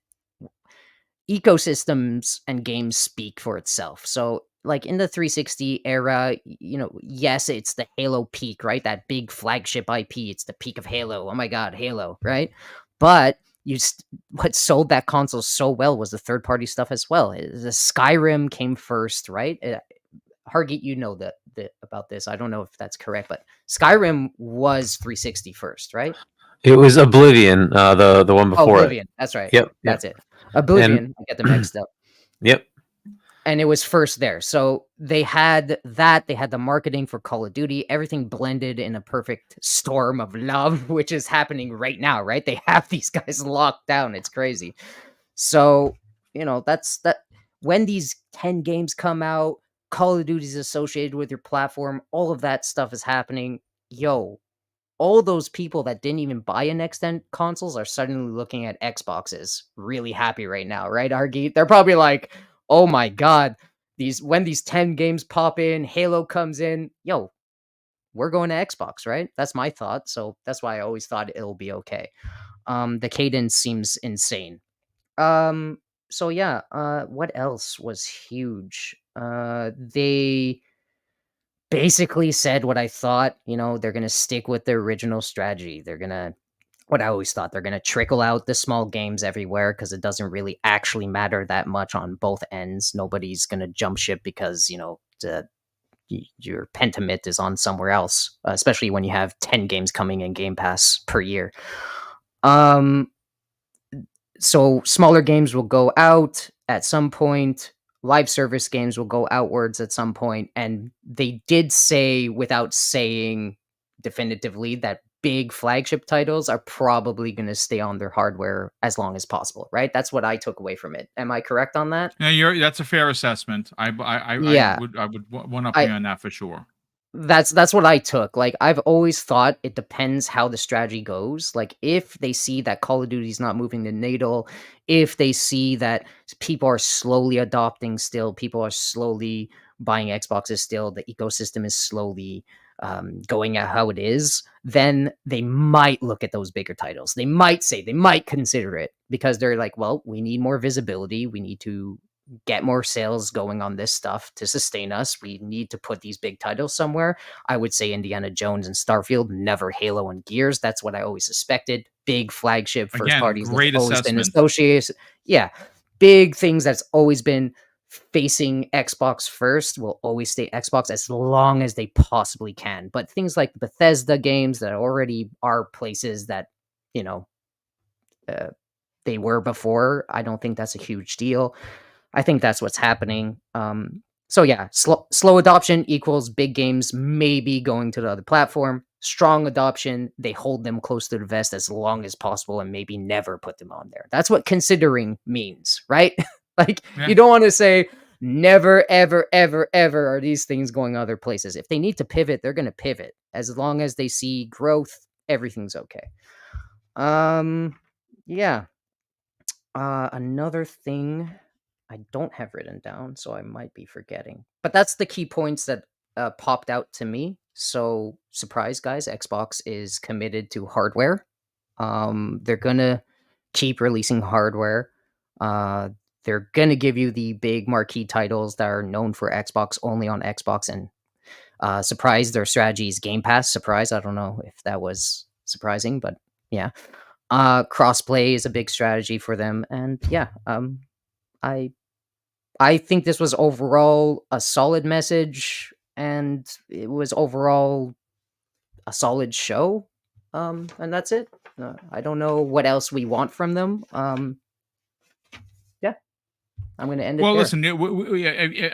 ecosystems and games speak for itself. So, like in the 360 era, yes, it's the Halo peak, right? That big flagship IP. It's the peak of Halo. Oh my God, Halo, right? But what sold that console so well was the third party stuff as well. The Skyrim came first, right? Hargeet, you know that about this. I don't know if that's correct, but Skyrim was 360 first, right? It was Oblivion, the one before Oblivion. That's right. Yep. That's it. Oblivion. I get them mixed up. Yep. And it was first there. So they had that. They had the marketing for Call of Duty. Everything blended in a perfect storm of love, which is happening right now, right? They have these guys locked down. It's crazy. So, that's that. When these 10 games come out, Call of Duty is associated with your platform. All of that stuff is happening. All those people that didn't even buy a next-gen consoles are suddenly looking at Xboxes really happy right now, right, Argy? They're probably like, oh my God, when these 10 games pop in, Halo comes in, we're going to Xbox, right? That's my thought. So that's why I always thought it'll be okay. The cadence seems insane. So yeah, what else was huge? They basically said what I thought, they're going to stick with their original strategy. They're going to, what I always thought, they're going to trickle out the small games everywhere because it doesn't really actually matter that much on both ends. Nobody's going to jump ship because, your Pentiment is on somewhere else, especially when you have 10 games coming in Game Pass per year. So smaller games will go out at some point. Live service games will go outwards at some point. And they did say, without saying definitively, that big flagship titles are probably going to stay on their hardware as long as possible, right? That's what I took away from it. Am I correct on that? Yeah, that's a fair assessment. I would one up you on that for sure. That's what I took. Like, I've always thought it depends how the strategy goes. Like, if they see that Call of Duty is not moving the needle, if they see that people are slowly adopting still, people are slowly buying Xboxes still, the ecosystem is slowly going at how it is, then they might look at those bigger titles. They might consider it because they're like, well, we need more visibility. We need to get more sales going on this stuff to sustain us. We need to put these big titles somewhere. I would say Indiana Jones and Starfield, never Halo and Gears. That's what I always suspected. Big flagship first parties great that's always been assessment. associated. Yeah. Big things that's always been facing Xbox first will always stay Xbox as long as they possibly can. But things like Bethesda games that already are places that, they were before, I don't think that's a huge deal. I think that's what's happening. So yeah, slow adoption equals big games maybe going to the other platform. Strong adoption, they hold them close to the vest as long as possible and maybe never put them on there. That's what considering means, right? You don't want to say never, ever, ever, ever are these things going other places. If they need to pivot, they're going to pivot. As long as they see growth, everything's okay. Yeah. Another thing I don't have written down, so I might be forgetting. But that's the key points that popped out to me. So surprise, guys! Xbox is committed to hardware. They're gonna keep releasing hardware. They're gonna give you the big marquee titles that are known for Xbox only on Xbox. And surprise, their strategy is Game Pass. Surprise! I don't know if that was surprising, but yeah. Crossplay is a big strategy for them, and yeah. I think this was overall a solid message, and it was overall a solid show. And that's it. I don't know what else we want from them. Yeah, I'm gonna end it Well, there. listen,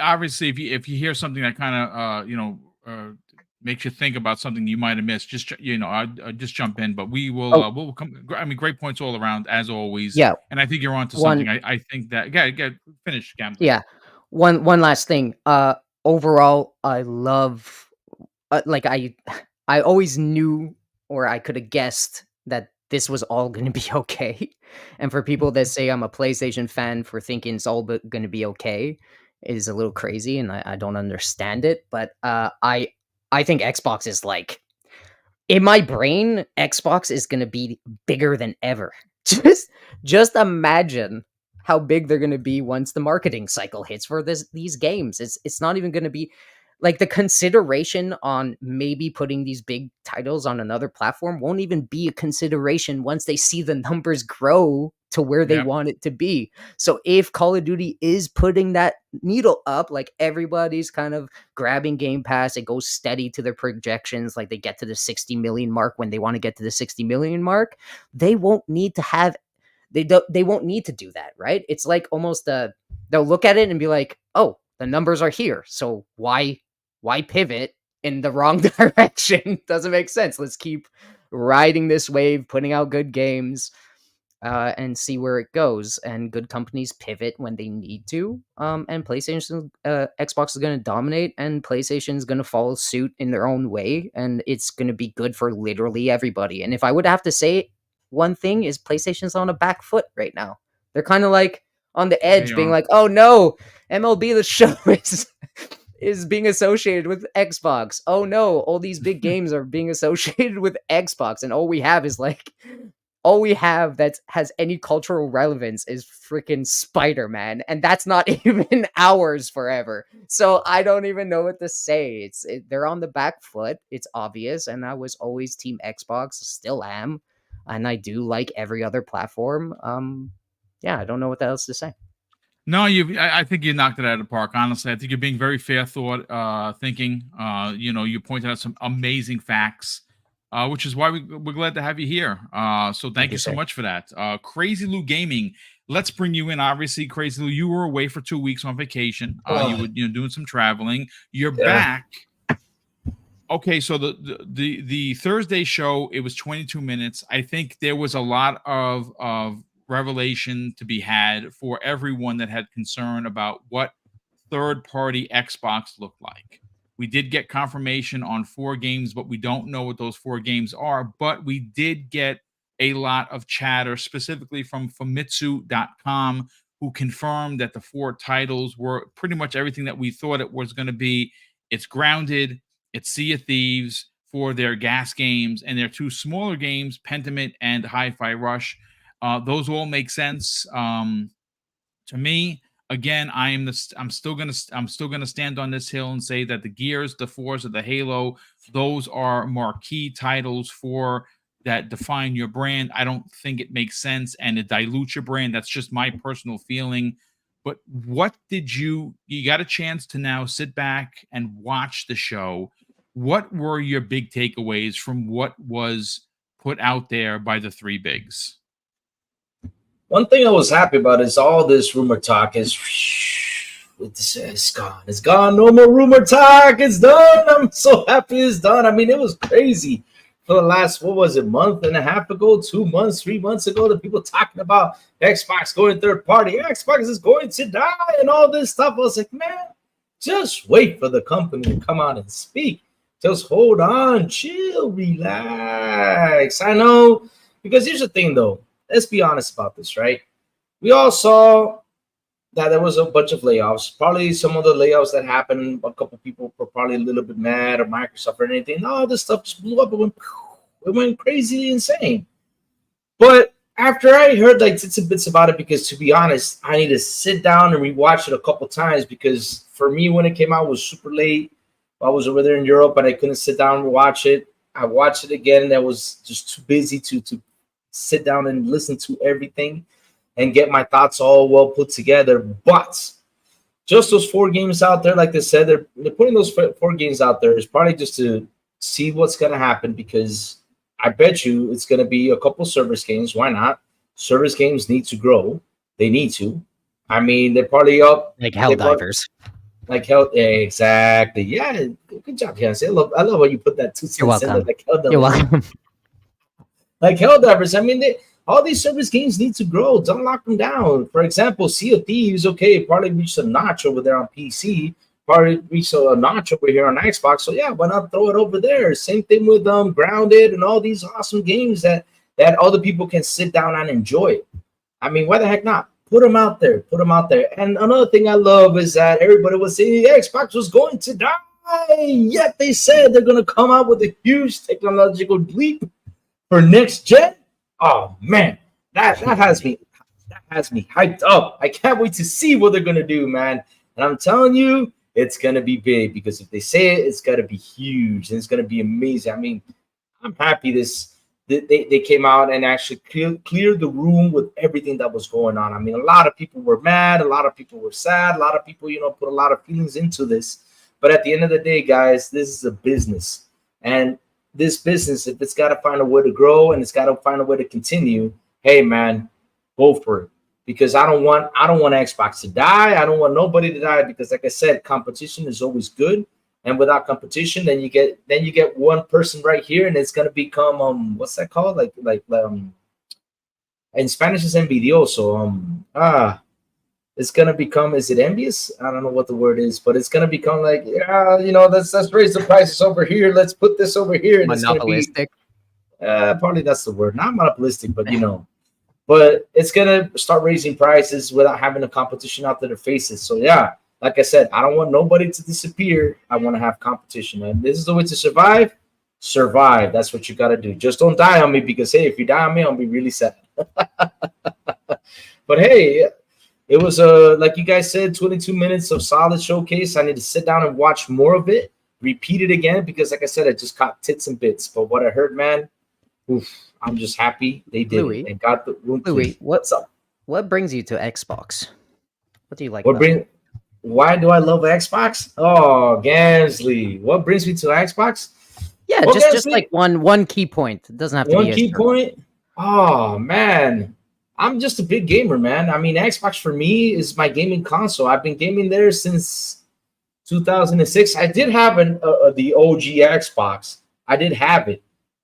obviously, if you hear something that kind of makes you think about something you might have missed, just just jump in. But we will we'll come. I mean, great points all around as always. Yeah, and I think you're onto one. something. I think that get finish, Gambler. Yeah, one last thing. Overall, I love. Like I always knew, or I could have guessed that this was all going to be okay. And for people that say I'm a PlayStation fan for thinking it's all going to be okay is a little crazy, and I don't understand it. But I think Xbox is like, in my brain, Xbox is going to be bigger than ever. Just imagine how big they're going to be once the marketing cycle hits for these games. It's not even going to be like the consideration on maybe putting these big titles on another platform won't even be a consideration once they see the numbers grow to where they want it to be. So if Call of Duty is putting that needle up, like everybody's kind of grabbing Game Pass, it goes steady to their projections, like they get to the 60 million mark when they want to get to the 60 million mark, they won't need to have they won't need to do that, right? It's like almost they'll look at it and be like, oh, the numbers are here, so why pivot in the wrong direction? Doesn't make sense. Let's keep riding this wave, putting out good games, and see where it goes. And good companies pivot when they need to. And PlayStation, Xbox is going to dominate, and PlayStation is going to follow suit in their own way, and it's going to be good for literally everybody. And if I would have to say one thing, is PlayStation's on a back foot right now. They're kind of like on the edge, being like, oh no, MLB The Show is being associated with Xbox. Oh no, all these big games are being associated with Xbox, and all we have that has any cultural relevance is freaking Spider-Man, and that's not even ours forever. So I don't even know what to say. They're on the back foot. It's obvious, and I was always Team Xbox, still am, and I do like every other platform. Yeah, I don't know what else to say. No, I think you knocked it out of the park. Honestly, I think you're being very fair thought thinking. You pointed out some amazing facts, which is why we're glad to have you here. So thank you so much for that. Crazy Lou Gaming. Let's bring you in. Obviously, Crazy Lou, you were away for 2 weeks on vacation. You were doing some traveling. You're back. Okay, so the Thursday show, it was 22 minutes. I think there was a lot of revelation to be had for everyone that had concern about what third-party Xbox looked like. We did get confirmation on 4 games, but we don't know what those 4 games are. But we did get a lot of chatter, specifically from Famitsu.com, who confirmed that the 4 titles were pretty much everything that we thought it was going to be. It's Grounded, it's Sea of Thieves for their gas games, and their 2 smaller games, Pentiment and Hi-Fi Rush. Those all make sense to me. Again, I'm still gonna stand on this hill and say that the Gears, the Forza, the Halo, those are marquee titles for that define your brand. I don't think it makes sense and it dilutes your brand. That's just my personal feeling. But what did you got a chance to now sit back and watch the show? What were your big takeaways from what was put out there by the 3 bigs? One thing I was happy about is all this rumor talk is it's gone. It's gone. No more rumor talk. It's done. I'm so happy it's done. I mean, it was crazy for the last, month and a half ago, 2 months, 3 months ago, the people talking about Xbox going third party. Xbox is going to die and all this stuff. I was like, man, just wait for the company to come out and speak. Just hold on, chill, relax. I know, because here's the thing, though. Let's be honest about this, right? We all saw that there was a bunch of layoffs. Probably some of the layoffs that happened, a couple people were probably a little bit mad at Microsoft or anything. No, this stuff just blew up. It went crazy insane. But after I heard like bits and bits about it, because to be honest, I need to sit down and rewatch it a couple times because for me, when it came out, it was super late. I was over there in Europe, and I couldn't sit down and watch it. I watched it again, and I was just too busy to sit down and listen to everything and get my thoughts all well put together. But just those 4 games out there, like they said, they're putting those 4 games out there is probably just to see what's going to happen, because I bet you it's going to be a couple service games. Why not? Service games need to grow. They need to. I mean, they're probably up Like Helldivers. like hell. Exactly. Yeah. Good job, Hansi. I love how you put that 2 cents You're in there. welcome. Like Helldivers. You're welcome. Like Helldivers. I mean, all these service games need to grow. Don't lock them down. For example, Sea of Thieves, okay, probably reached a notch over there on PC. Probably reached a notch over here on Xbox. So yeah, why not throw it over there? Same thing with Grounded and all these awesome games that other people can sit down and enjoy. I mean, why the heck not? Put them out there. Put them out there. And another thing I love is that everybody was saying Xbox was going to die. Yet they said they're going to come out with a huge technological leap for next gen. Oh man, that has me hyped up. I can't wait to see what they're gonna do, man. And I'm telling you, it's gonna be big, because if they say it, it's gonna be huge and it's gonna be amazing. I mean, I'm happy they came out and actually cleared the room with everything that was going on. I mean, a lot of people were mad, a lot of people were sad, a lot of people, put a lot of feelings into this. But at the end of the day, guys, this is a business. And this business, if it's got to find a way to grow and it's got to find a way to continue, hey man, go for it. Because I don't want Xbox to die. I don't want nobody to die, because like I said, competition is always good. And without competition, then you get one person right here, and it's gonna become what's that called? Like in Spanish is envidioso. It's gonna become, is it envious? I don't know what the word is, but it's gonna become like, let's raise the prices over here. Let's put this over here. And Monopolistic. It's gonna be, probably that's the word. Not monopolistic, but but it's gonna start raising prices without having a competition out there to face it. So yeah, like I said, I don't want nobody to disappear. I want to have competition, man. This is the way to survive. Survive. That's what you gotta do. Just don't die on me, because hey, if you die on me, I'll be really sad. But hey, it was like you guys said, 22 minutes of solid showcase. I need to sit down and watch more of it, repeat it again, because like I said, I just caught tits and bits. But what I heard, man, I'm just happy they did Louis, it and got the room. Louis, What's up? What brings you to Xbox? What do you like? Why do I love Xbox? Oh, Gansley, what brings me to Xbox? Yeah, well, just like one key point. It doesn't have to be one key point. Oh man, I'm just a big gamer, man. I mean, Xbox for me is my gaming console. I've been gaming there since 2006. I did have the OG Xbox. I did have it,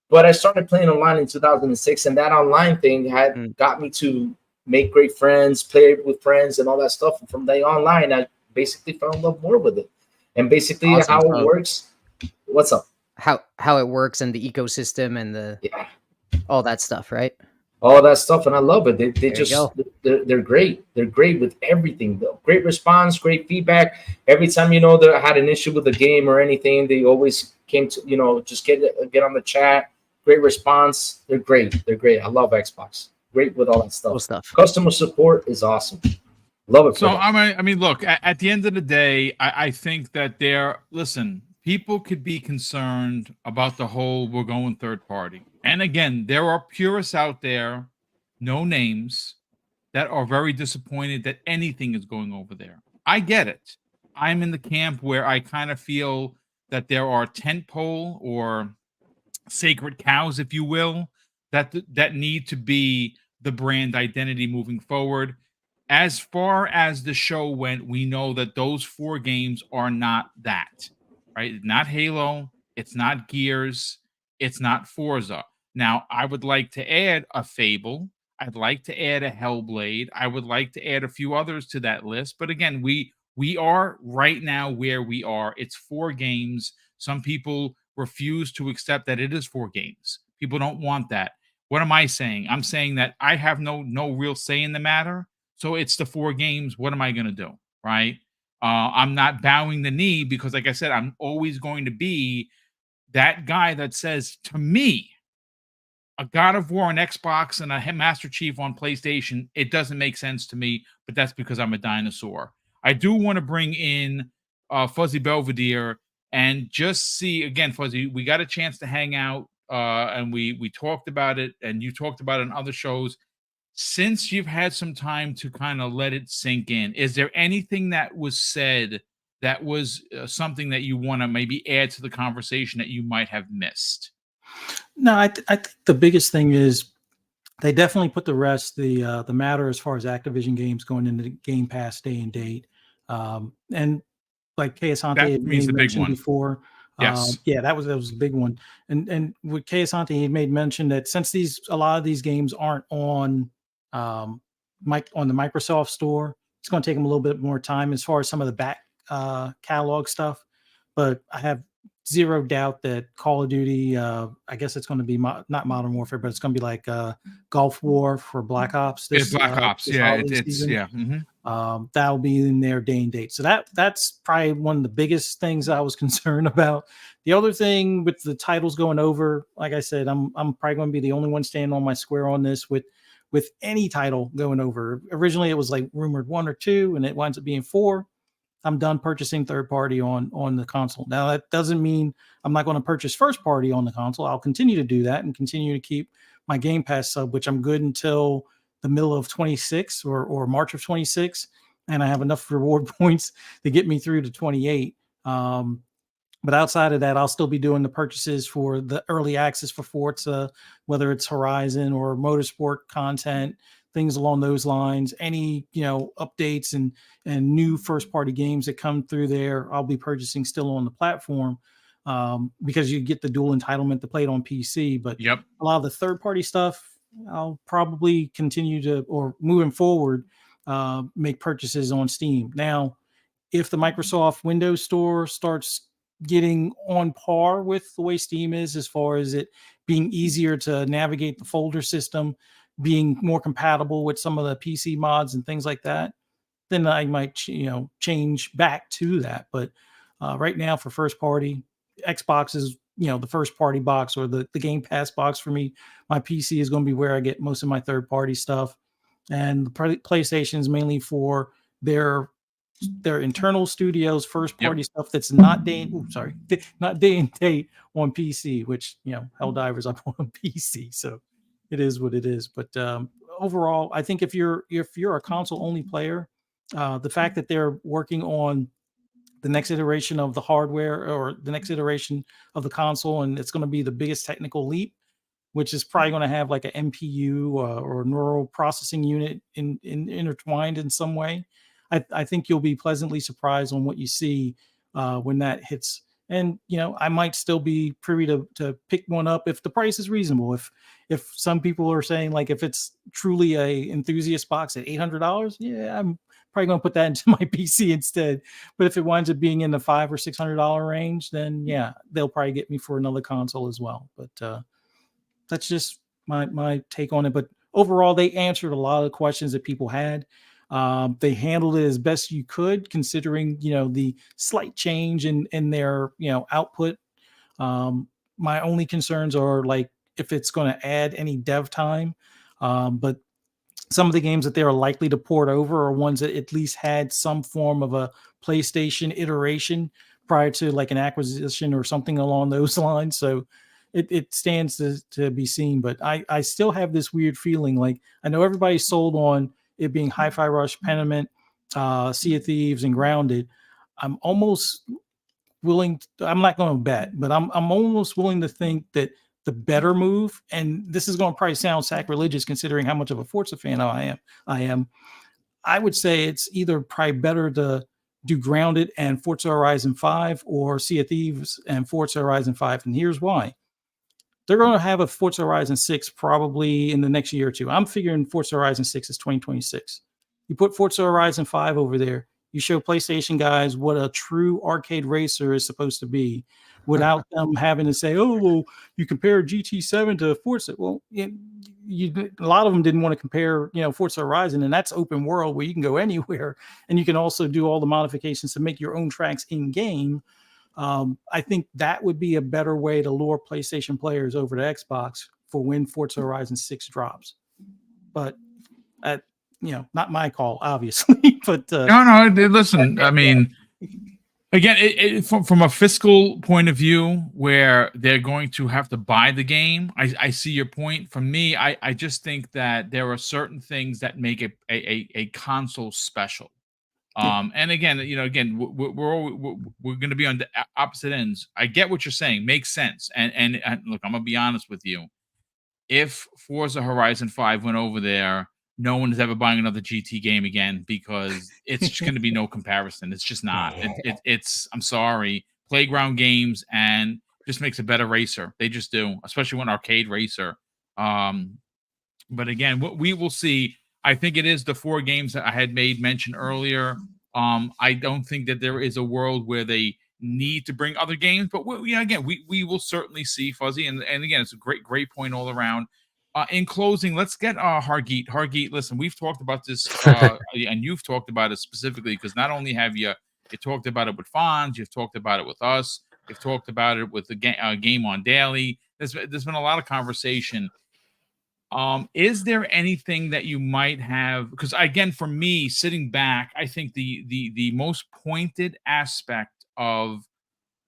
but I started playing online in 2006, and that online thing had got me to make great friends, play with friends, and all that stuff. And from the online, I basically fell in love more with it. And basically, how it works. What's up? How it works and the ecosystem and all that stuff, right? All that stuff, and I love it. They're great. They're great with everything, though. Great response, great feedback. Every time I had an issue with a game or anything, they always came to just get on the chat. Great response. They're great. I love Xbox. Great with all that stuff. Cool stuff. Customer support is awesome. Love it. So I mean, look. At the end of the day, I think that people could be concerned about the whole we're going third party. And again, there are purists out there, no names, that are very disappointed that anything is going over there. I get it. I'm in the camp where I kind of feel that there are tentpole or sacred cows, if you will, that need to be the brand identity moving forward. As far as the show went, we know that those 4 games are not that. Right? Not Halo, it's not Gears, it's not Forza. Now, I would like to add a Fable. I'd like to add a Hellblade. I would like to add a few others to that list. But again, we are right now where we are. It's 4 games. Some people refuse to accept that it is 4 games. People don't want that. What am I saying? I'm saying that I have no real say in the matter. So it's the 4 games. What am I going to do? Right. I'm not bowing the knee because, like I said, I'm always going to be that guy that says to me, a God of War on Xbox and a Master Chief on PlayStation, it doesn't make sense to me, but that's because I'm a dinosaur. I do want to bring in Fuzzy Belvedere and just see again, Fuzzy. We got a chance to hang out, and we talked about it, and you talked about it on other shows. Since you've had some time to kind of let it sink in, is there anything that was said that was something that you want to maybe add to the conversation that you might have missed? No, I think the biggest thing is they definitely put the matter as far as Activision games going into the Game Pass day and date, and like Kayasante That had means made the big mention one. before. Yes. Yeah, that was a big one. And with Kayasante, he made mention that since a lot of these games aren't on on the Microsoft Store, it's going to take them a little bit more time as far as some of the back catalog stuff. But I have zero doubt that Call of Duty, I guess it's going to be not Modern Warfare, but it's going to be like Gulf War for Black Ops. It's Black Ops. This Yeah, holiday it's season. yeah. Mhm. That'll be in their day and date. So that's probably one of the biggest things I was concerned about. The other thing with the titles going over, like I said, I'm probably going to be the only one standing on my square on this with any title going over. Originally, it was like rumored 1 or 2, and it winds up being 4. I'm done purchasing third party on the console. Now that doesn't mean I'm not going to purchase first party on the console. I'll continue to do that and continue to keep my Game Pass sub, which I'm good until the middle of 26 or March of 26, and I have enough reward points to get me through to 28. But outside of that, I'll still be doing the purchases for the early access for Forza, whether it's Horizon or Motorsport content, things along those lines. Any updates and new first party games that come through there, I'll be purchasing still on the platform because you get the dual entitlement to play it on PC. But Yep. a lot of the third party stuff, I'll probably continue to, or moving forward, make purchases on Steam. Now, if the Microsoft Windows Store starts getting on par with the way Steam is, as far as it being easier to navigate the folder system, being more compatible with some of the PC mods and things like that, then I might change back to that. But right now, for first party, Xbox is the first party box, or the Game Pass box for me. My PC is going to be where I get most of my third party stuff, and the PlayStation is mainly for their internal studios first party stuff that's not day and date on PC, which Helldivers up on PC, so it is what it is. But overall, I think if you're a console only player, the fact that they're working on the next iteration of the hardware or the next iteration of the console, and it's going to be the biggest technical leap, which is probably going to have like an MPU or neural processing unit intertwined in some way. I think you'll be pleasantly surprised on what you see when that hits. And I might still be privy to pick one up if the price is reasonable. If some people are saying, like, if it's truly a enthusiast box at $800, yeah, I'm probably going to put that into my PC instead. But if it winds up being in the $500 or $600 range, then yeah, they'll probably get me for another console as well. But that's just my take on it. But overall, they answered a lot of the questions that people had. They handled it as best you could, considering the slight change in their output. My only concerns are, like, if it's going to add any dev time. But some of the games that they are likely to port over are ones that at least had some form of a PlayStation iteration prior to, like, an acquisition or something along those lines. So it stands to be seen. But I still have this weird feeling, like, I know everybody's sold on it being Hi-Fi Rush, Pentiment, Sea of Thieves, and Grounded. I'm almost willing I'm not going to bet, but I'm almost willing to think that the better move, and this is going to probably sound sacrilegious considering how much of a Forza fan I would say it's either probably better to do Grounded and Forza Horizon 5, or Sea of Thieves and Forza Horizon 5. And here's why. They're going to have a Forza Horizon 6 probably in the next year or two. I'm figuring Forza Horizon 6 is 2026. You put Forza Horizon 5 over there, you show PlayStation guys what a true arcade racer is supposed to be, without them having to say, oh, well, you compare GT7 to Forza. Well, a lot of them didn't want to compare, Forza Horizon, and that's open world where you can go anywhere, and you can also do all the modifications to make your own tracks in game. I think that would be a better way to lure PlayStation players over to Xbox for when Forza Horizon 6 drops. But not my call, obviously. But no, listen. I mean, again, from a fiscal point of view, where they're going to have to buy the game, I see your point. For me, I just think that there are certain things that make it a console special. And again, we're going to be on the opposite ends. I get what you're saying, makes sense. And look, I'm gonna be honest with you. If Forza Horizon 5 went over there, no one is ever buying another GT game again, because it's just going to be no comparison. It's just not. It's I'm sorry, Playground Games and just makes a better racer. They just do, especially when arcade racer. But again, what we will see. I think it is the 4 games that I had made mention earlier. I don't think that there is a world where they need to bring other games, but we will certainly see, Fuzzy, and again, it's a great point all around. In closing, let's get Hargeet. Hargeet, listen, we've talked about this, and you've talked about it specifically because not only have you talked about it with Fonz, you've talked about it with us, you've talked about it with the Game On Daily. There's been a lot of conversation. Is there anything that you might have? Because again, for me, sitting back, I think the most pointed aspect of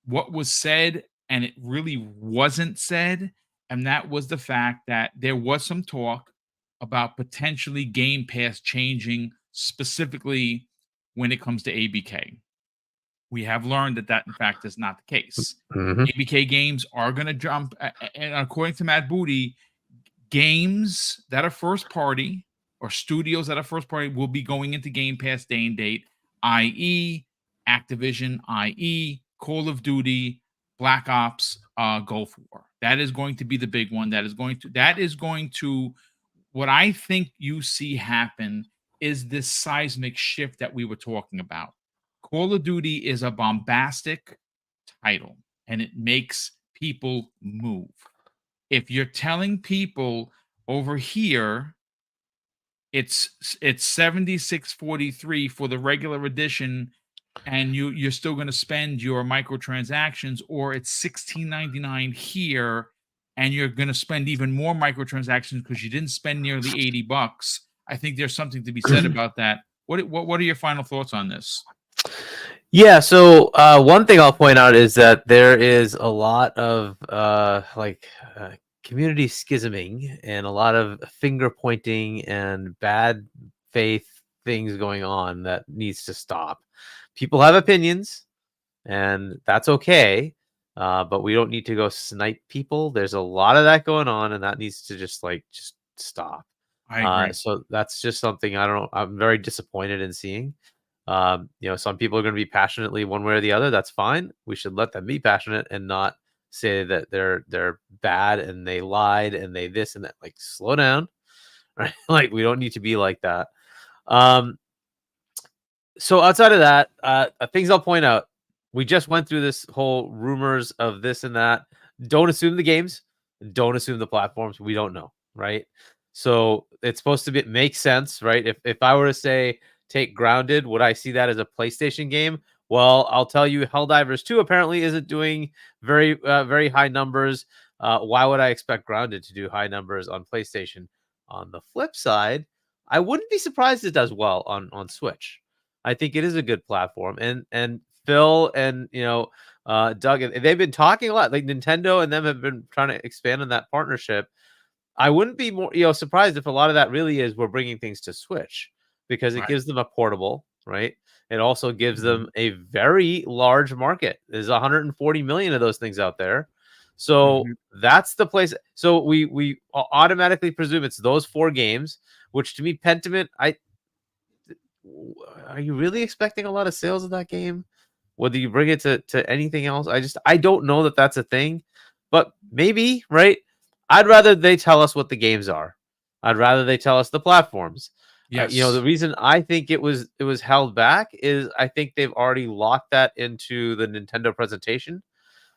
what was said, and it really wasn't said, and that was the fact that there was some talk about potentially Game Pass changing, specifically when it comes to ABK. We have learned that in fact is not the case. Mm-hmm. ABK games are going to jump, and according to Matt Booty, games that are first party or studios that are first party will be going into Game Pass day and date, i.e. Activision, i.e. Call of Duty, Black Ops, Gulf War. That is going to be the big one. That is going to what I think you see happen is this seismic shift that we were talking about. Call of Duty is a bombastic title, and it makes people move. If you're telling people over here it's $76.43 for the regular edition, and you're still going to spend your microtransactions, or it's $16.99 here, and you're going to spend even more microtransactions because you didn't spend nearly $80. I think there's something to be said about that. What are your final thoughts on this? Yeah, so one thing I'll point out is that there is a lot of community schisming and a lot of finger pointing and bad faith things going on that needs to stop. People have opinions, and that's okay, but we don't need to go snipe people. There's a lot of that going on, and that needs to just stop. I agree. So that's just something I'm very disappointed in seeing. Some people are going to be passionately one way or the other. That's fine. We should let them be passionate and not say that they're bad and they lied and they this and that. Like, slow down, right? Like, we don't need to be like that. So outside of that, things I'll point out. We just went through this whole rumors of this and that. Don't assume the games. Don't assume the platforms. We don't know, right? So it's supposed to make sense, right? If I were to say take Grounded, would I see that as a PlayStation game? Well, I'll tell you, Helldivers 2 apparently isn't doing very very high numbers. Why would I expect Grounded to do high numbers on PlayStation? On the flip side, I wouldn't be surprised it does well on Switch. I think it is a good platform, and Phil and Doug, they've been talking a lot. Like, Nintendo and them have been trying to expand on that partnership. I wouldn't be more surprised if a lot of that really is we're bringing things to Switch, because it gives them a portable, right? It also gives them a very large market. There's 140 million of those things out there. So that's the place. So we automatically presume it's those 4 games, which to me, Pentiment, are you really expecting a lot of sales of that game? Whether you bring it to anything else, I don't know that that's a thing, but maybe, right? I'd rather they tell us what the games are. I'd rather they tell us the platforms. Yes. The reason I think it was held back is I think they've already locked that into the Nintendo presentation.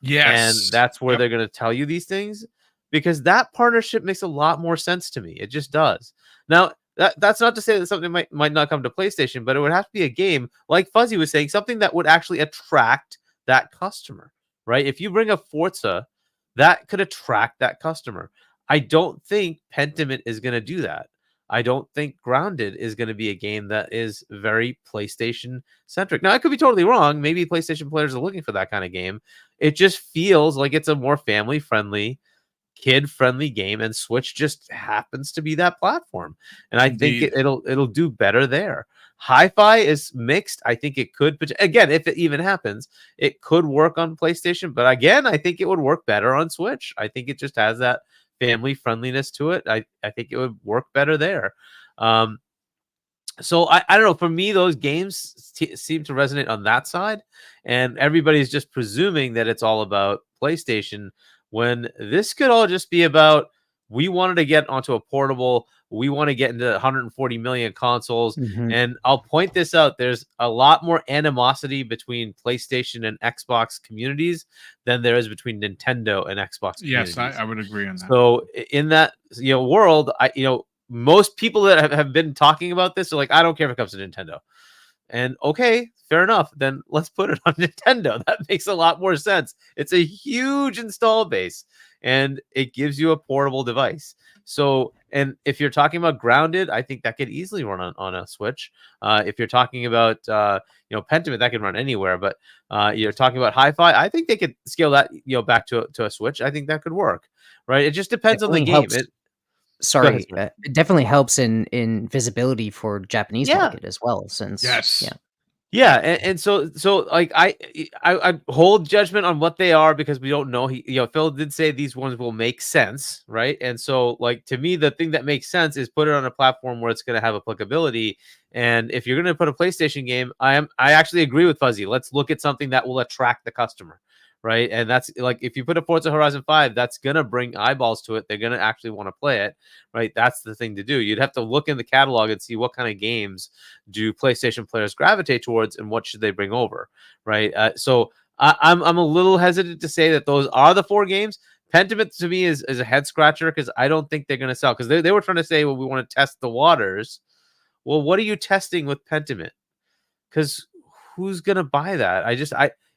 Yes. And that's where they're going to tell you these things. because that partnership makes a lot more sense to me. It just does. Now, that's not to say that something might not come to PlayStation, but it would have to be a game, like Fuzzy was saying, something that would actually attract that customer, right? If you bring a Forza, that could attract that customer. I don't think Pentiment is going to do that. I don't think Grounded is going to be a game that is very PlayStation centric. Now, I could be totally wrong. Maybe PlayStation players are looking for that kind of game. It just feels like it's a more family friendly, kid friendly game, and Switch just happens to be that platform. And I think Indeed. it'll do better there. Hi-Fi is mixed. I think it could, but again, if it even happens, it could work on PlayStation. But again, I think it would work better on Switch. I think it just has that family friendliness to it. I think it would work better there. So I don't know. For me, those games seem to resonate on that side, and everybody's just presuming that it's all about PlayStation when this could all just be about, we wanted to get onto a portable. We want to get into 140 million consoles. Mhm. And I'll point this out. There's a lot more animosity between PlayStation and Xbox communities than there is between Nintendo and Xbox communities. Yes, I would agree on that. So in that world, most people that have been talking about this are like, I don't care if it comes to Nintendo. And okay, fair enough. Then let's put it on Nintendo. That makes a lot more sense. It's a huge install base, and it gives you a portable device. So, and if you're talking about Grounded, I think that could easily run on a Switch. If you're talking about Pentiment, that can run anywhere. But you're talking about Hi-Fi, I think they could scale that back to a Switch. I think that could work, right? It just depends on the Definitely game. helps. Go ahead, Sorry, sorry. it definitely helps in visibility for Japanese Yeah. market as well. Since Yes. Yeah, and so like I hold judgment on what they are because we don't know. Phil did say these ones will make sense, right? And so, like, to me, the thing that makes sense is put it on a platform where it's going to have applicability. And if you're going to put a PlayStation game, I actually agree with Fuzzy. Let's look at something that will attract the customer, right? And that's like, if you put a Forza Horizon 5, that's going to bring eyeballs to it. They're going to actually want to play it, right? That's the thing to do. You'd have to look in the catalog and see what kind of games do PlayStation players gravitate towards and what should they bring over, right? So I'm a little hesitant to say that those are the 4 games. Pentiment to me is a head scratcher because I don't think they're going to sell, because they were trying to say, well, we want to test the waters. Well, what are you testing with Pentiment? Because who's going to buy that?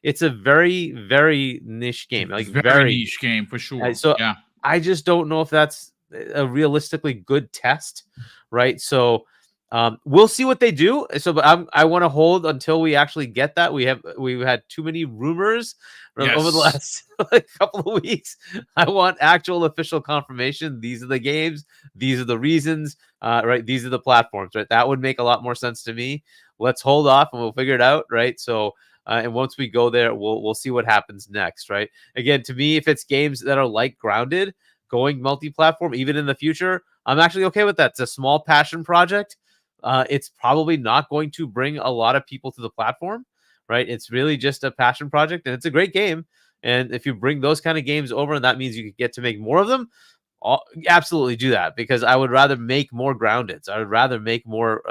It's a very, very niche game, like very niche game for sure. So yeah, I just don't know if that's a realistically good test, right? So we'll see what they do. So, but I want to hold until we actually get that. We've had too many rumors over the last couple of weeks. I want actual official confirmation. These are the games. These are the reasons. Right? These are the platforms. Right? That would make a lot more sense to me. Let's hold off and we'll figure it out. Right? So. And once we go there, we'll see what happens next, right? Again, to me, if it's games that are like Grounded, going multi-platform, even in the future, I'm actually okay with that. It's a small passion project. It's probably not going to bring a lot of people to the platform, right? It's really just a passion project, and it's a great game. And if you bring those kind of games over, and that means you get to make more of them, absolutely do that, because I would rather make more Groundeds. I would rather make more,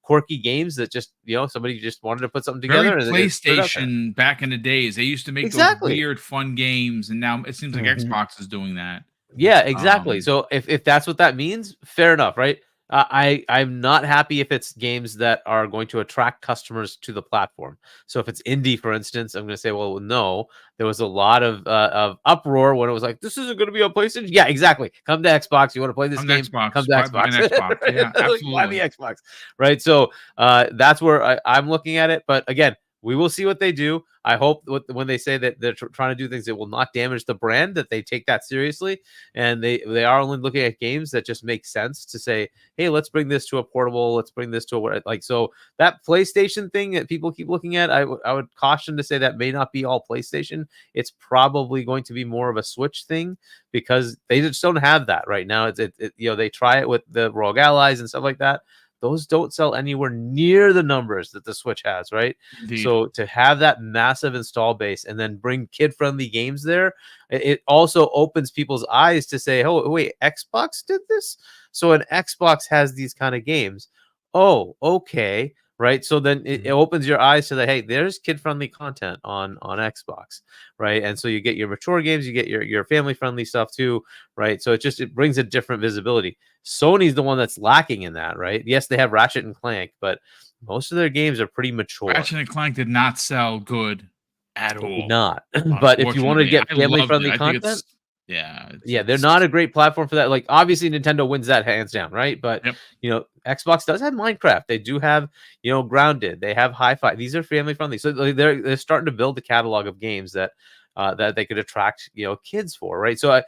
quirky games that just, somebody just wanted to put something together. Very PlayStation back in the days. They used to make those weird, fun games, and now it seems like Xbox is doing that. Yeah, exactly. So if that's what that means, fair enough, right? I'm not happy if it's games that are going to attract customers to the platform. So if it's indie, for instance, I'm going to say, well, no. There was a lot of uproar when it was like, this isn't going to be on PlayStation. Yeah, exactly. Come to Xbox. You want to play this game? Xbox. Come to Xbox. Xbox. Yeah, absolutely. Buy the Xbox. Right. So that's where I'm looking at it. But again, we will see what they do. I hope when they say that they're trying to do things that will not damage the brand, that they take that seriously. And they are only looking at games that just make sense to say, hey, let's bring this to a portable. Let's bring this to so that PlayStation thing that people keep looking at, I would caution to say that may not be all PlayStation. It's probably going to be more of a Switch thing, because they just don't have that right now. They try it with the Rogue Allies and stuff like that. Those don't sell anywhere near the numbers that the Switch has, right? Indeed. So to have that massive install base and then bring kid-friendly games there, it also opens people's eyes to say, oh, wait, Xbox did this? So an Xbox has these kind of games. Oh, okay. right? So then it opens your eyes to that. Hey, there's kid-friendly content on Xbox, right? And so you get your mature games, you get your family-friendly stuff too, right? So it brings a different visibility. Sony's the one that's lacking in that, right? Yes, they have Ratchet and Clank, but most of their games are pretty mature. Ratchet and Clank did not sell good at It did all. not. But if you want to Unfortunately. get I loved family-friendly it. I think content, it's they're not a great platform for that. Like, obviously, Nintendo wins that hands down, right? But Yep. you know, Xbox does have Minecraft. They do have, you know, Grounded. They have Hi-Fi. These are family friendly, so they're starting to build a catalog of games that that they could attract, you know, kids for, right? So I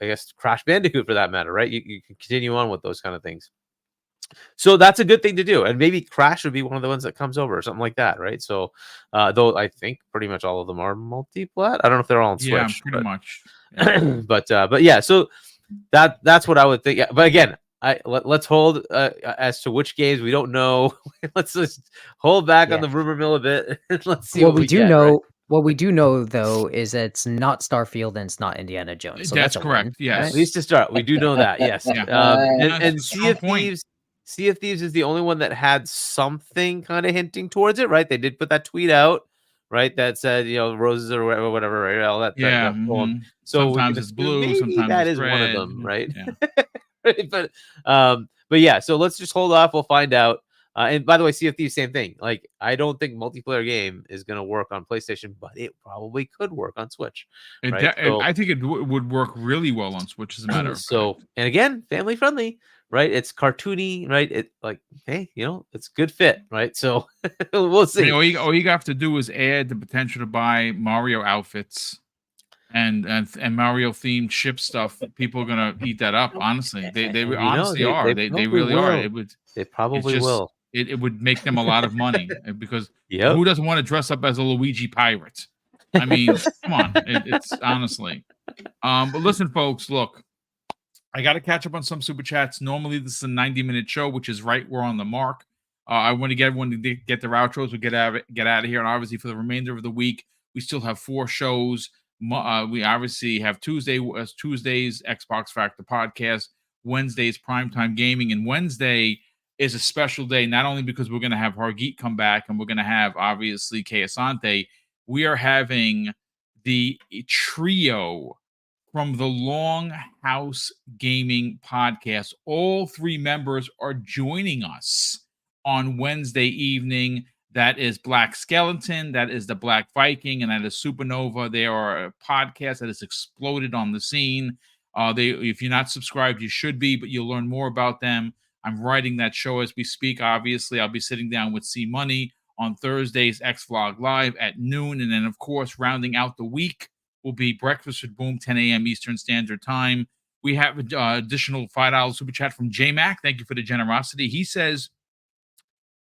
guess Crash Bandicoot for that matter, right? You can continue on with those kind of things. So that's a good thing to do, and maybe Crash would be one of the ones that comes over or something like that, right? So, though I think pretty much all of them are multi-plat. I don't know if they're all on yeah, Switch, pretty but, much. Yeah. but yeah. So that's what I would think. Yeah, but again, let's hold as to which games we don't know. Let's just hold back on Yeah. the rumor mill a bit, and let's see What what we do get, know, right? what we do know though, is that it's not Starfield and it's not Indiana Jones. So That's that's a correct, win, yes. right? At least to start, we do know that. Yes. Yeah. That's a And strong point. Sea of Thieves is the only one that had something kind of hinting towards it, right? They did put that tweet out, right? That said, you know, roses or whatever, right? All that. Yeah. That poem. mhm. So we Sometimes can it's assume blue, maybe sometimes that it's is one of red. them, right? Yeah. Right, but yeah. So let's just hold off. We'll find out. And by the way, Sea of Thieves, same thing. Like, I don't think multiplayer game is going to work on PlayStation, but it probably could work on Switch. Right? I think it would work really well on Switch, as a matter of So, fact. and again, family friendly, right? It's cartoony, right? It like, hey, you know, it's good fit, right? So we'll I mean, see. all you have to do is add the potential to buy Mario outfits and Mario themed ship stuff. People are gonna eat that up. Honestly, they And, you know, honestly are. They probably really are. will. They It's probably just will. it would make them a lot of money because Yep. who doesn't want to dress up as a Luigi pirate? I mean, come on. It's honestly. But listen, folks, look, I got to catch up on some super chats. Normally, this is a 90-minute show, which is right. We're on the mark. I want to get everyone to get their outros. We'll get out of here. And obviously, for the remainder of the week, we still have 4 shows. We obviously have Tuesday's Xbox Factor podcast, Wednesday's Primetime Gaming, and Wednesday is a special day, not only because we're going to have Hargeet come back and we're going to have, obviously, Kay Asante. We are having the trio from the Longhouse Gaming podcast. All 3 members are joining us on Wednesday evening. That is Black Skeleton, that is the Black Viking, and that is Supernova. They are a podcast that has exploded on the scene. If you're not subscribed, you should be, but you'll learn more about them. I'm writing that show as we speak. Obviously, I'll be sitting down with C Money on Thursday's X Vlog Live at noon. And then, of course, rounding out the week will be Breakfast with Boom, 10 a.m. Eastern Standard Time. We have additional $5 super chat from J-Mac. Thank you for the generosity. He says,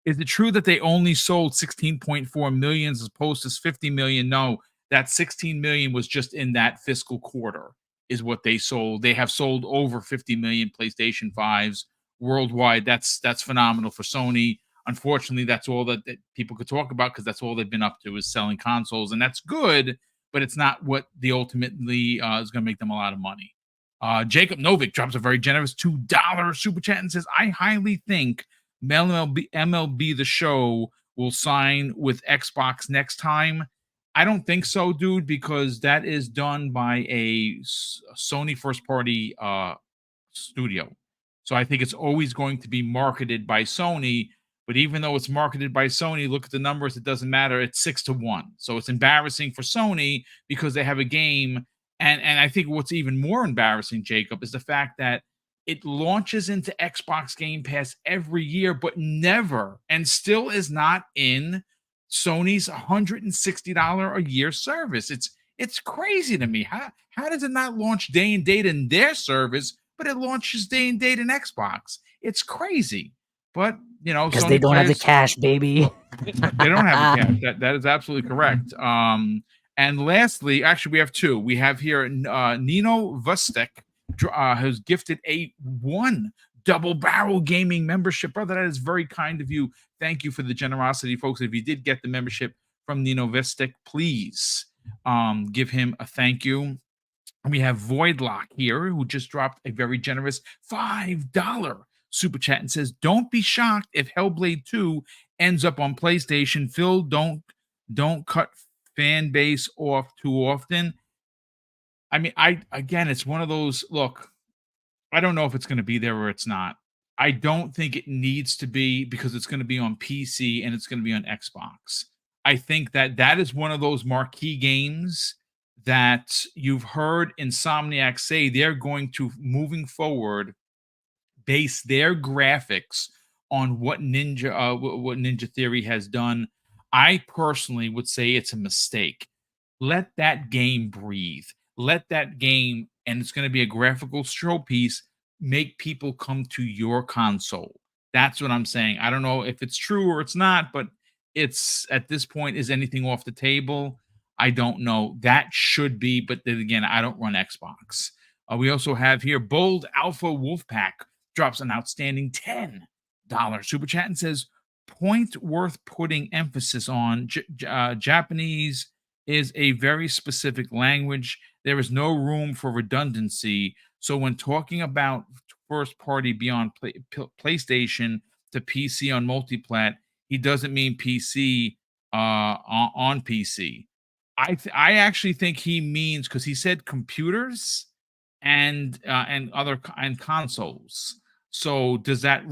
is it true that they only sold 16.4 million as opposed to 50 million? No, that 16 million was just in that fiscal quarter is what they sold. They have sold over 50 million PlayStation 5s worldwide. That's phenomenal for Sony. Unfortunately, that's all that people could talk about because that's all they've been up to is selling consoles, and that's good, but it's not what the ultimately is going to make them a lot of money. Jacob Novick drops a very generous $2 super chat and says, I highly think MLB The Show will sign with Xbox next time. I don't think so, dude, because that is done by a Sony first party studio. So I think it's always going to be marketed by Sony. But even though it's marketed by Sony, look at the numbers. It doesn't matter. It's 6-1. So it's embarrassing for Sony because they have a game. And I think what's even more embarrassing, Jacob, is the fact that it launches into Xbox Game Pass every year, but never and still is not in Sony's $160 a year service. It's crazy to me. How does it not launch day and date in their service, but it launches day and date in Xbox? It's crazy. But, you know, because they don't have the cash, baby. They don't have the cash. That is absolutely correct. And lastly, actually, we have 2. We have here Nino Vostek has gifted a 1 double barrel gaming membership. Brother, that is very kind of you. Thank you for the generosity, folks. If you did get the membership from Nino Vostek, please give him a thank you. And we have Voidlock here, who just dropped a very generous $5 super chat and says, don't be shocked if Hellblade 2 ends up on PlayStation. Phil, don't cut fan base off too often. I mean, it's one of those. Look, I don't know if it's going to be there or it's not. I don't think it needs to be, because it's going to be on PC and it's going to be on Xbox. I think that is one of those marquee games that you've heard Insomniac say they're going to, moving forward, base their graphics on what Ninja Theory has done. I personally would say it's a mistake. Let that game breathe. Let that game, and it's going to be a graphical showpiece, make people come to your console. That's what I'm saying. I don't know if it's true or it's not, but it's, at this point, is anything off the table? I don't know. That should be, but then again, I don't run Xbox. We also have here Bold Alpha Wolfpack drops an outstanding $10 super chat and says, point worth putting emphasis on. Japanese is a very specific language. There is no room for redundancy. So when talking about first party beyond PlayStation to PC on multiplat, he doesn't mean PC on PC. I actually think he means, because he said computers and consoles. So does that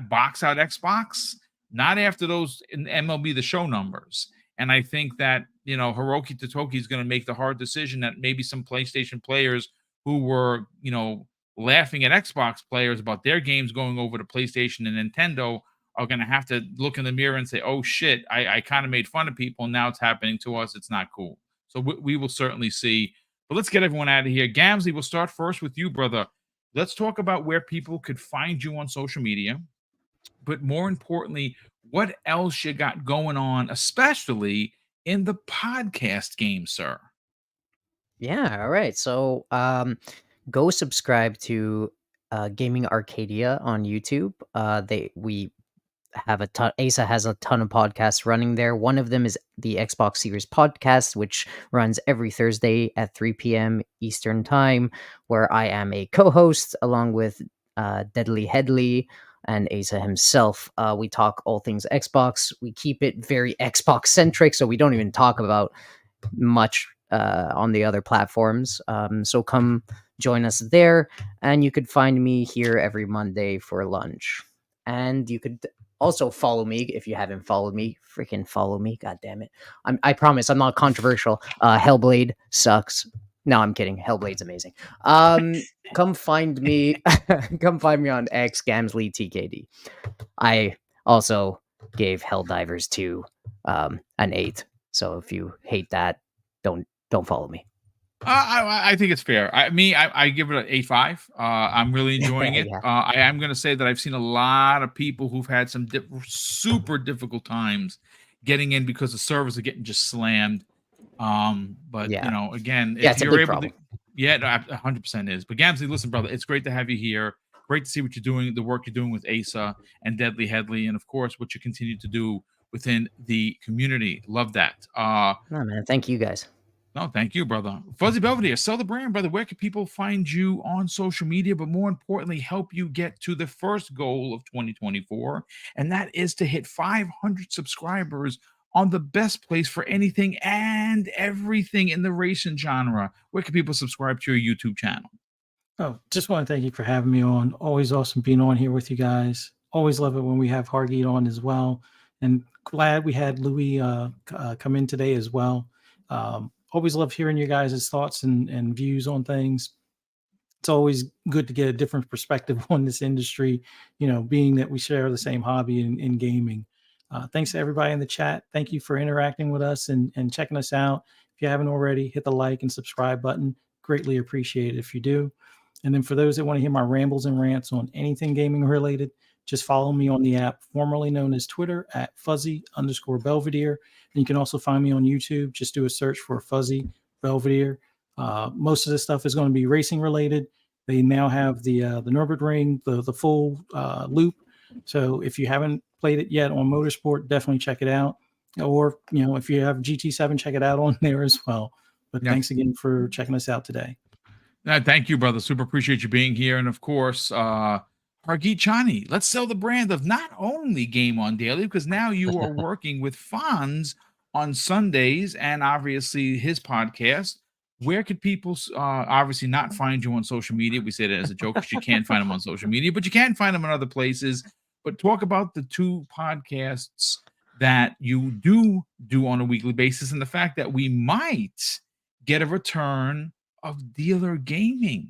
box out Xbox? Not after those in MLB The Show numbers. And I think that, Hiroki Totoki is going to make the hard decision that maybe some PlayStation players who were, laughing at Xbox players about their games going over to PlayStation and Nintendo are going to have to look in the mirror and say, oh shit, I kind of made fun of people. Now it's happening to us. It's not cool. So we will certainly see. But let's get everyone out of here. Gamsley, we'll start first with you, brother. Let's talk about where people could find you on social media. But more importantly, what else you got going on, especially in the podcast game, sir? Yeah, all right. So go subscribe to Gaming Arcadia on YouTube. We have a ton. Asa has a ton of podcasts running there. One of them is the Xbox Series podcast, which runs every Thursday at 3 p.m. Eastern Time, where I am a co-host along with Deadly Headley and Asa himself. We talk all things Xbox. We keep it very Xbox centric, so we don't even talk about much on the other platforms. So come join us there, and you could find me here every Monday for lunch. And you could also follow me if you haven't followed me. Freaking follow me, god damn it! I promise I'm not controversial. Hellblade sucks. No, I'm kidding. Hellblade's amazing. Come find me. Come find me on X Gamsley TKD. I also gave Helldivers 2 an 8. So if you hate that, don't follow me. I think it's fair. I give it an 8.5. I'm really enjoying it. Yeah. I am going to say that I've seen a lot of people who've had some super difficult times getting in because the servers are getting just slammed. But Yeah. again, Yeah, if it's a you're big able problem. to, yeah, no, 100% is. But Gamsley, listen, brother, it's great to have you here. Great to see what you're doing, the work you're doing with Asa and Deadly Headley, and of course, what you continue to do within the community. Love that. No, man, thank you guys. No, thank you, brother. Fuzzy Belvedere, sell the brand, brother. Where can people find you on social media, but more importantly, help you get to the first goal of 2024, and that is to hit 500 subscribers on the best place for anything and everything in the racing genre? Where can people subscribe to your YouTube channel? Oh, just want to thank you for having me on. Always awesome being on here with you guys. Always love it when we have Hargeet on as well. And glad we had Louis come in today as well. Always love hearing you guys' thoughts and views on things. It's always good to get a different perspective on this industry, being that we share the same hobby in gaming. Thanks to everybody in the chat. Thank you for interacting with us and checking us out. If you haven't already, hit the like and subscribe button. Greatly appreciate it if you do. And then for those that want to hear my rambles and rants on anything gaming related, just follow me on the app formerly known as Twitter at Fuzzy_Belvedere. And you can also find me on YouTube. Just do a search for Fuzzy Belvedere. Most of this stuff is going to be racing related. They now have the Nürburgring, the full loop. So if you haven't played it yet on Motorsport, definitely check it out. Or, if you have GT7, check it out on there as well. But Thanks again for checking us out today. Thank you, brother. Super appreciate you being here. And of course, Hargeet Chani, let's sell the brand of not only Game On Daily, because now you are working with Fonz on Sundays and obviously his podcast. Where could people obviously not find you on social media? We say that as a joke because you can't find them on social media, but you can find them in other places. But talk about the two podcasts that you do on a weekly basis and the fact that we might get a return of Dealer Gaming.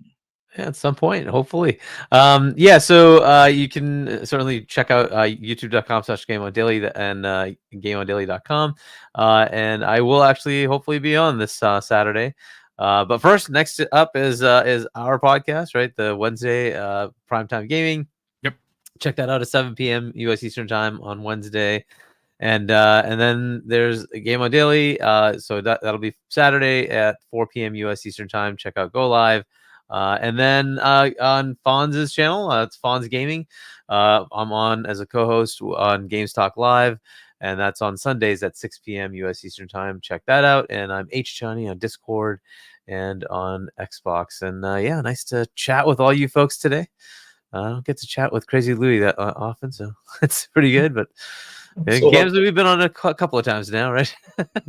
Yeah, at some point, hopefully. So you can certainly check out youtube.com/GameOnDaily and GameOnDaily.com. And I will actually hopefully be on this Saturday. But first, next up is our podcast, right? The Wednesday Primetime Gaming. Yep. Check that out at 7 p.m. U.S. Eastern Time on Wednesday. And then there's a Game On Daily. So that'll be Saturday at 4 p.m. U.S. Eastern Time. Check out Go Live. And then on Fonz's channel, it's Fonz Gaming. I'm on as a co-host on Games Talk Live, and that's on Sundays at 6 p.m. U.S. Eastern Time. Check that out. And I'm H Johnny on Discord and on Xbox. And nice to chat with all you folks today. I don't get to chat with Crazy Louie that often, so it's pretty good. But games that we've been on a couple of times now, right?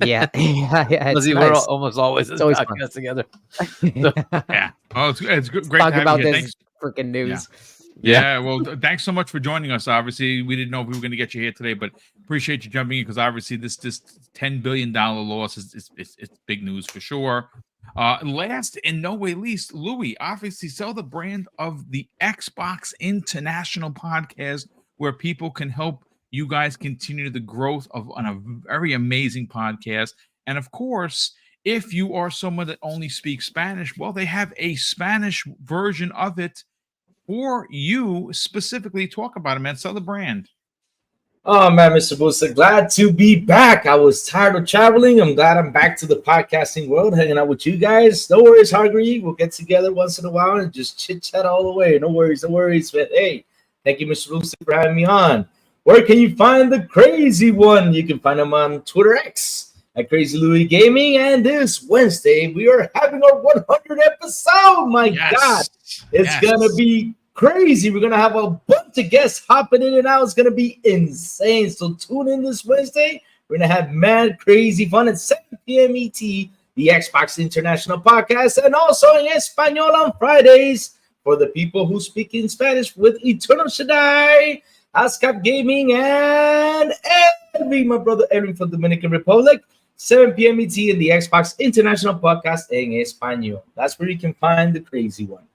Yeah. It's We're nice. almost always in always podcast together. Yeah. Oh, it's good. Great Talk to have about you here. this freaking news. Yeah. Well, thanks so much for joining us. Obviously, we didn't know if we were going to get you here today, but appreciate you jumping in because obviously this $10 billion loss is it's big news for sure. Last and no way least, Louis, obviously sell the brand of the Xbox International podcast where people can help you guys continue the growth on a very amazing podcast. And of course, if you are someone that only speaks Spanish, well, they have a Spanish version of it for you specifically. Talk about it, man. Sell the brand. Oh man, Mr. BoomStick, glad to be back. I was tired of traveling. I'm glad I'm back to the podcasting world, hanging out with you guys. No worries, Hargreave. We'll get together once in a while and just chit chat all the way. No worries. But hey, thank you, Mr. BoomStick, for having me on. Where can you find the crazy one? You can find him on Twitter X at Crazy Louie Gaming. And this Wednesday, we are having our 100th episode. My God, it's going to be crazy. We're going to have a bunch of guests hopping in and out. It's going to be insane. So tune in this Wednesday. We're going to have mad crazy fun at 7 p.m. ET, the Xbox International Podcast, and also in Espanol on Fridays for the people who speak in Spanish with Eternal Shaddai, ASCAP Gaming, and Edwin, my brother Edwin from Dominican Republic, 7 p.m. ET in the Xbox International Podcast in Espanol. That's where you can find the crazy one.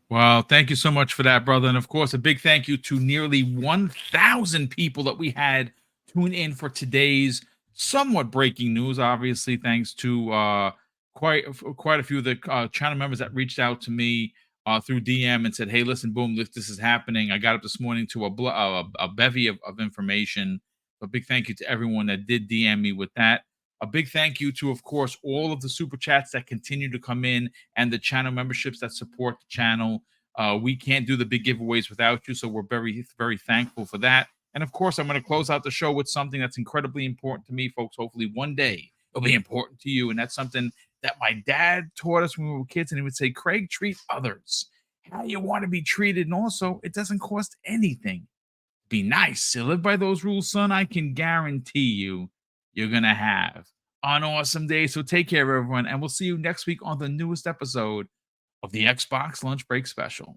Well, thank you so much for that, brother. And of course, a big thank you to nearly 1,000 people that we had tune in for today's somewhat breaking news. Obviously, thanks to quite a few of the channel members that reached out to me through DM and said, "Hey, listen, boom, this is happening." I got up this morning to a bevy of information. A big thank you to everyone that did DM me with that. A big thank you to, of course, all of the super chats that continue to come in and the channel memberships that support the channel. We can't do the big giveaways without you, so we're very, very thankful for that. And of course, I'm going to close out the show with something that's incredibly important to me, folks. Hopefully one day it'll be important to you. And that's something that my dad taught us when we were kids. And he would say, Craig, treat others how you want to be treated. And also, it doesn't cost anything. Be nice. To live by those rules, son, I can guarantee you you're going to have an awesome day. So take care, everyone. And we'll see you next week on the newest episode of the Xbox Lunch Break Special.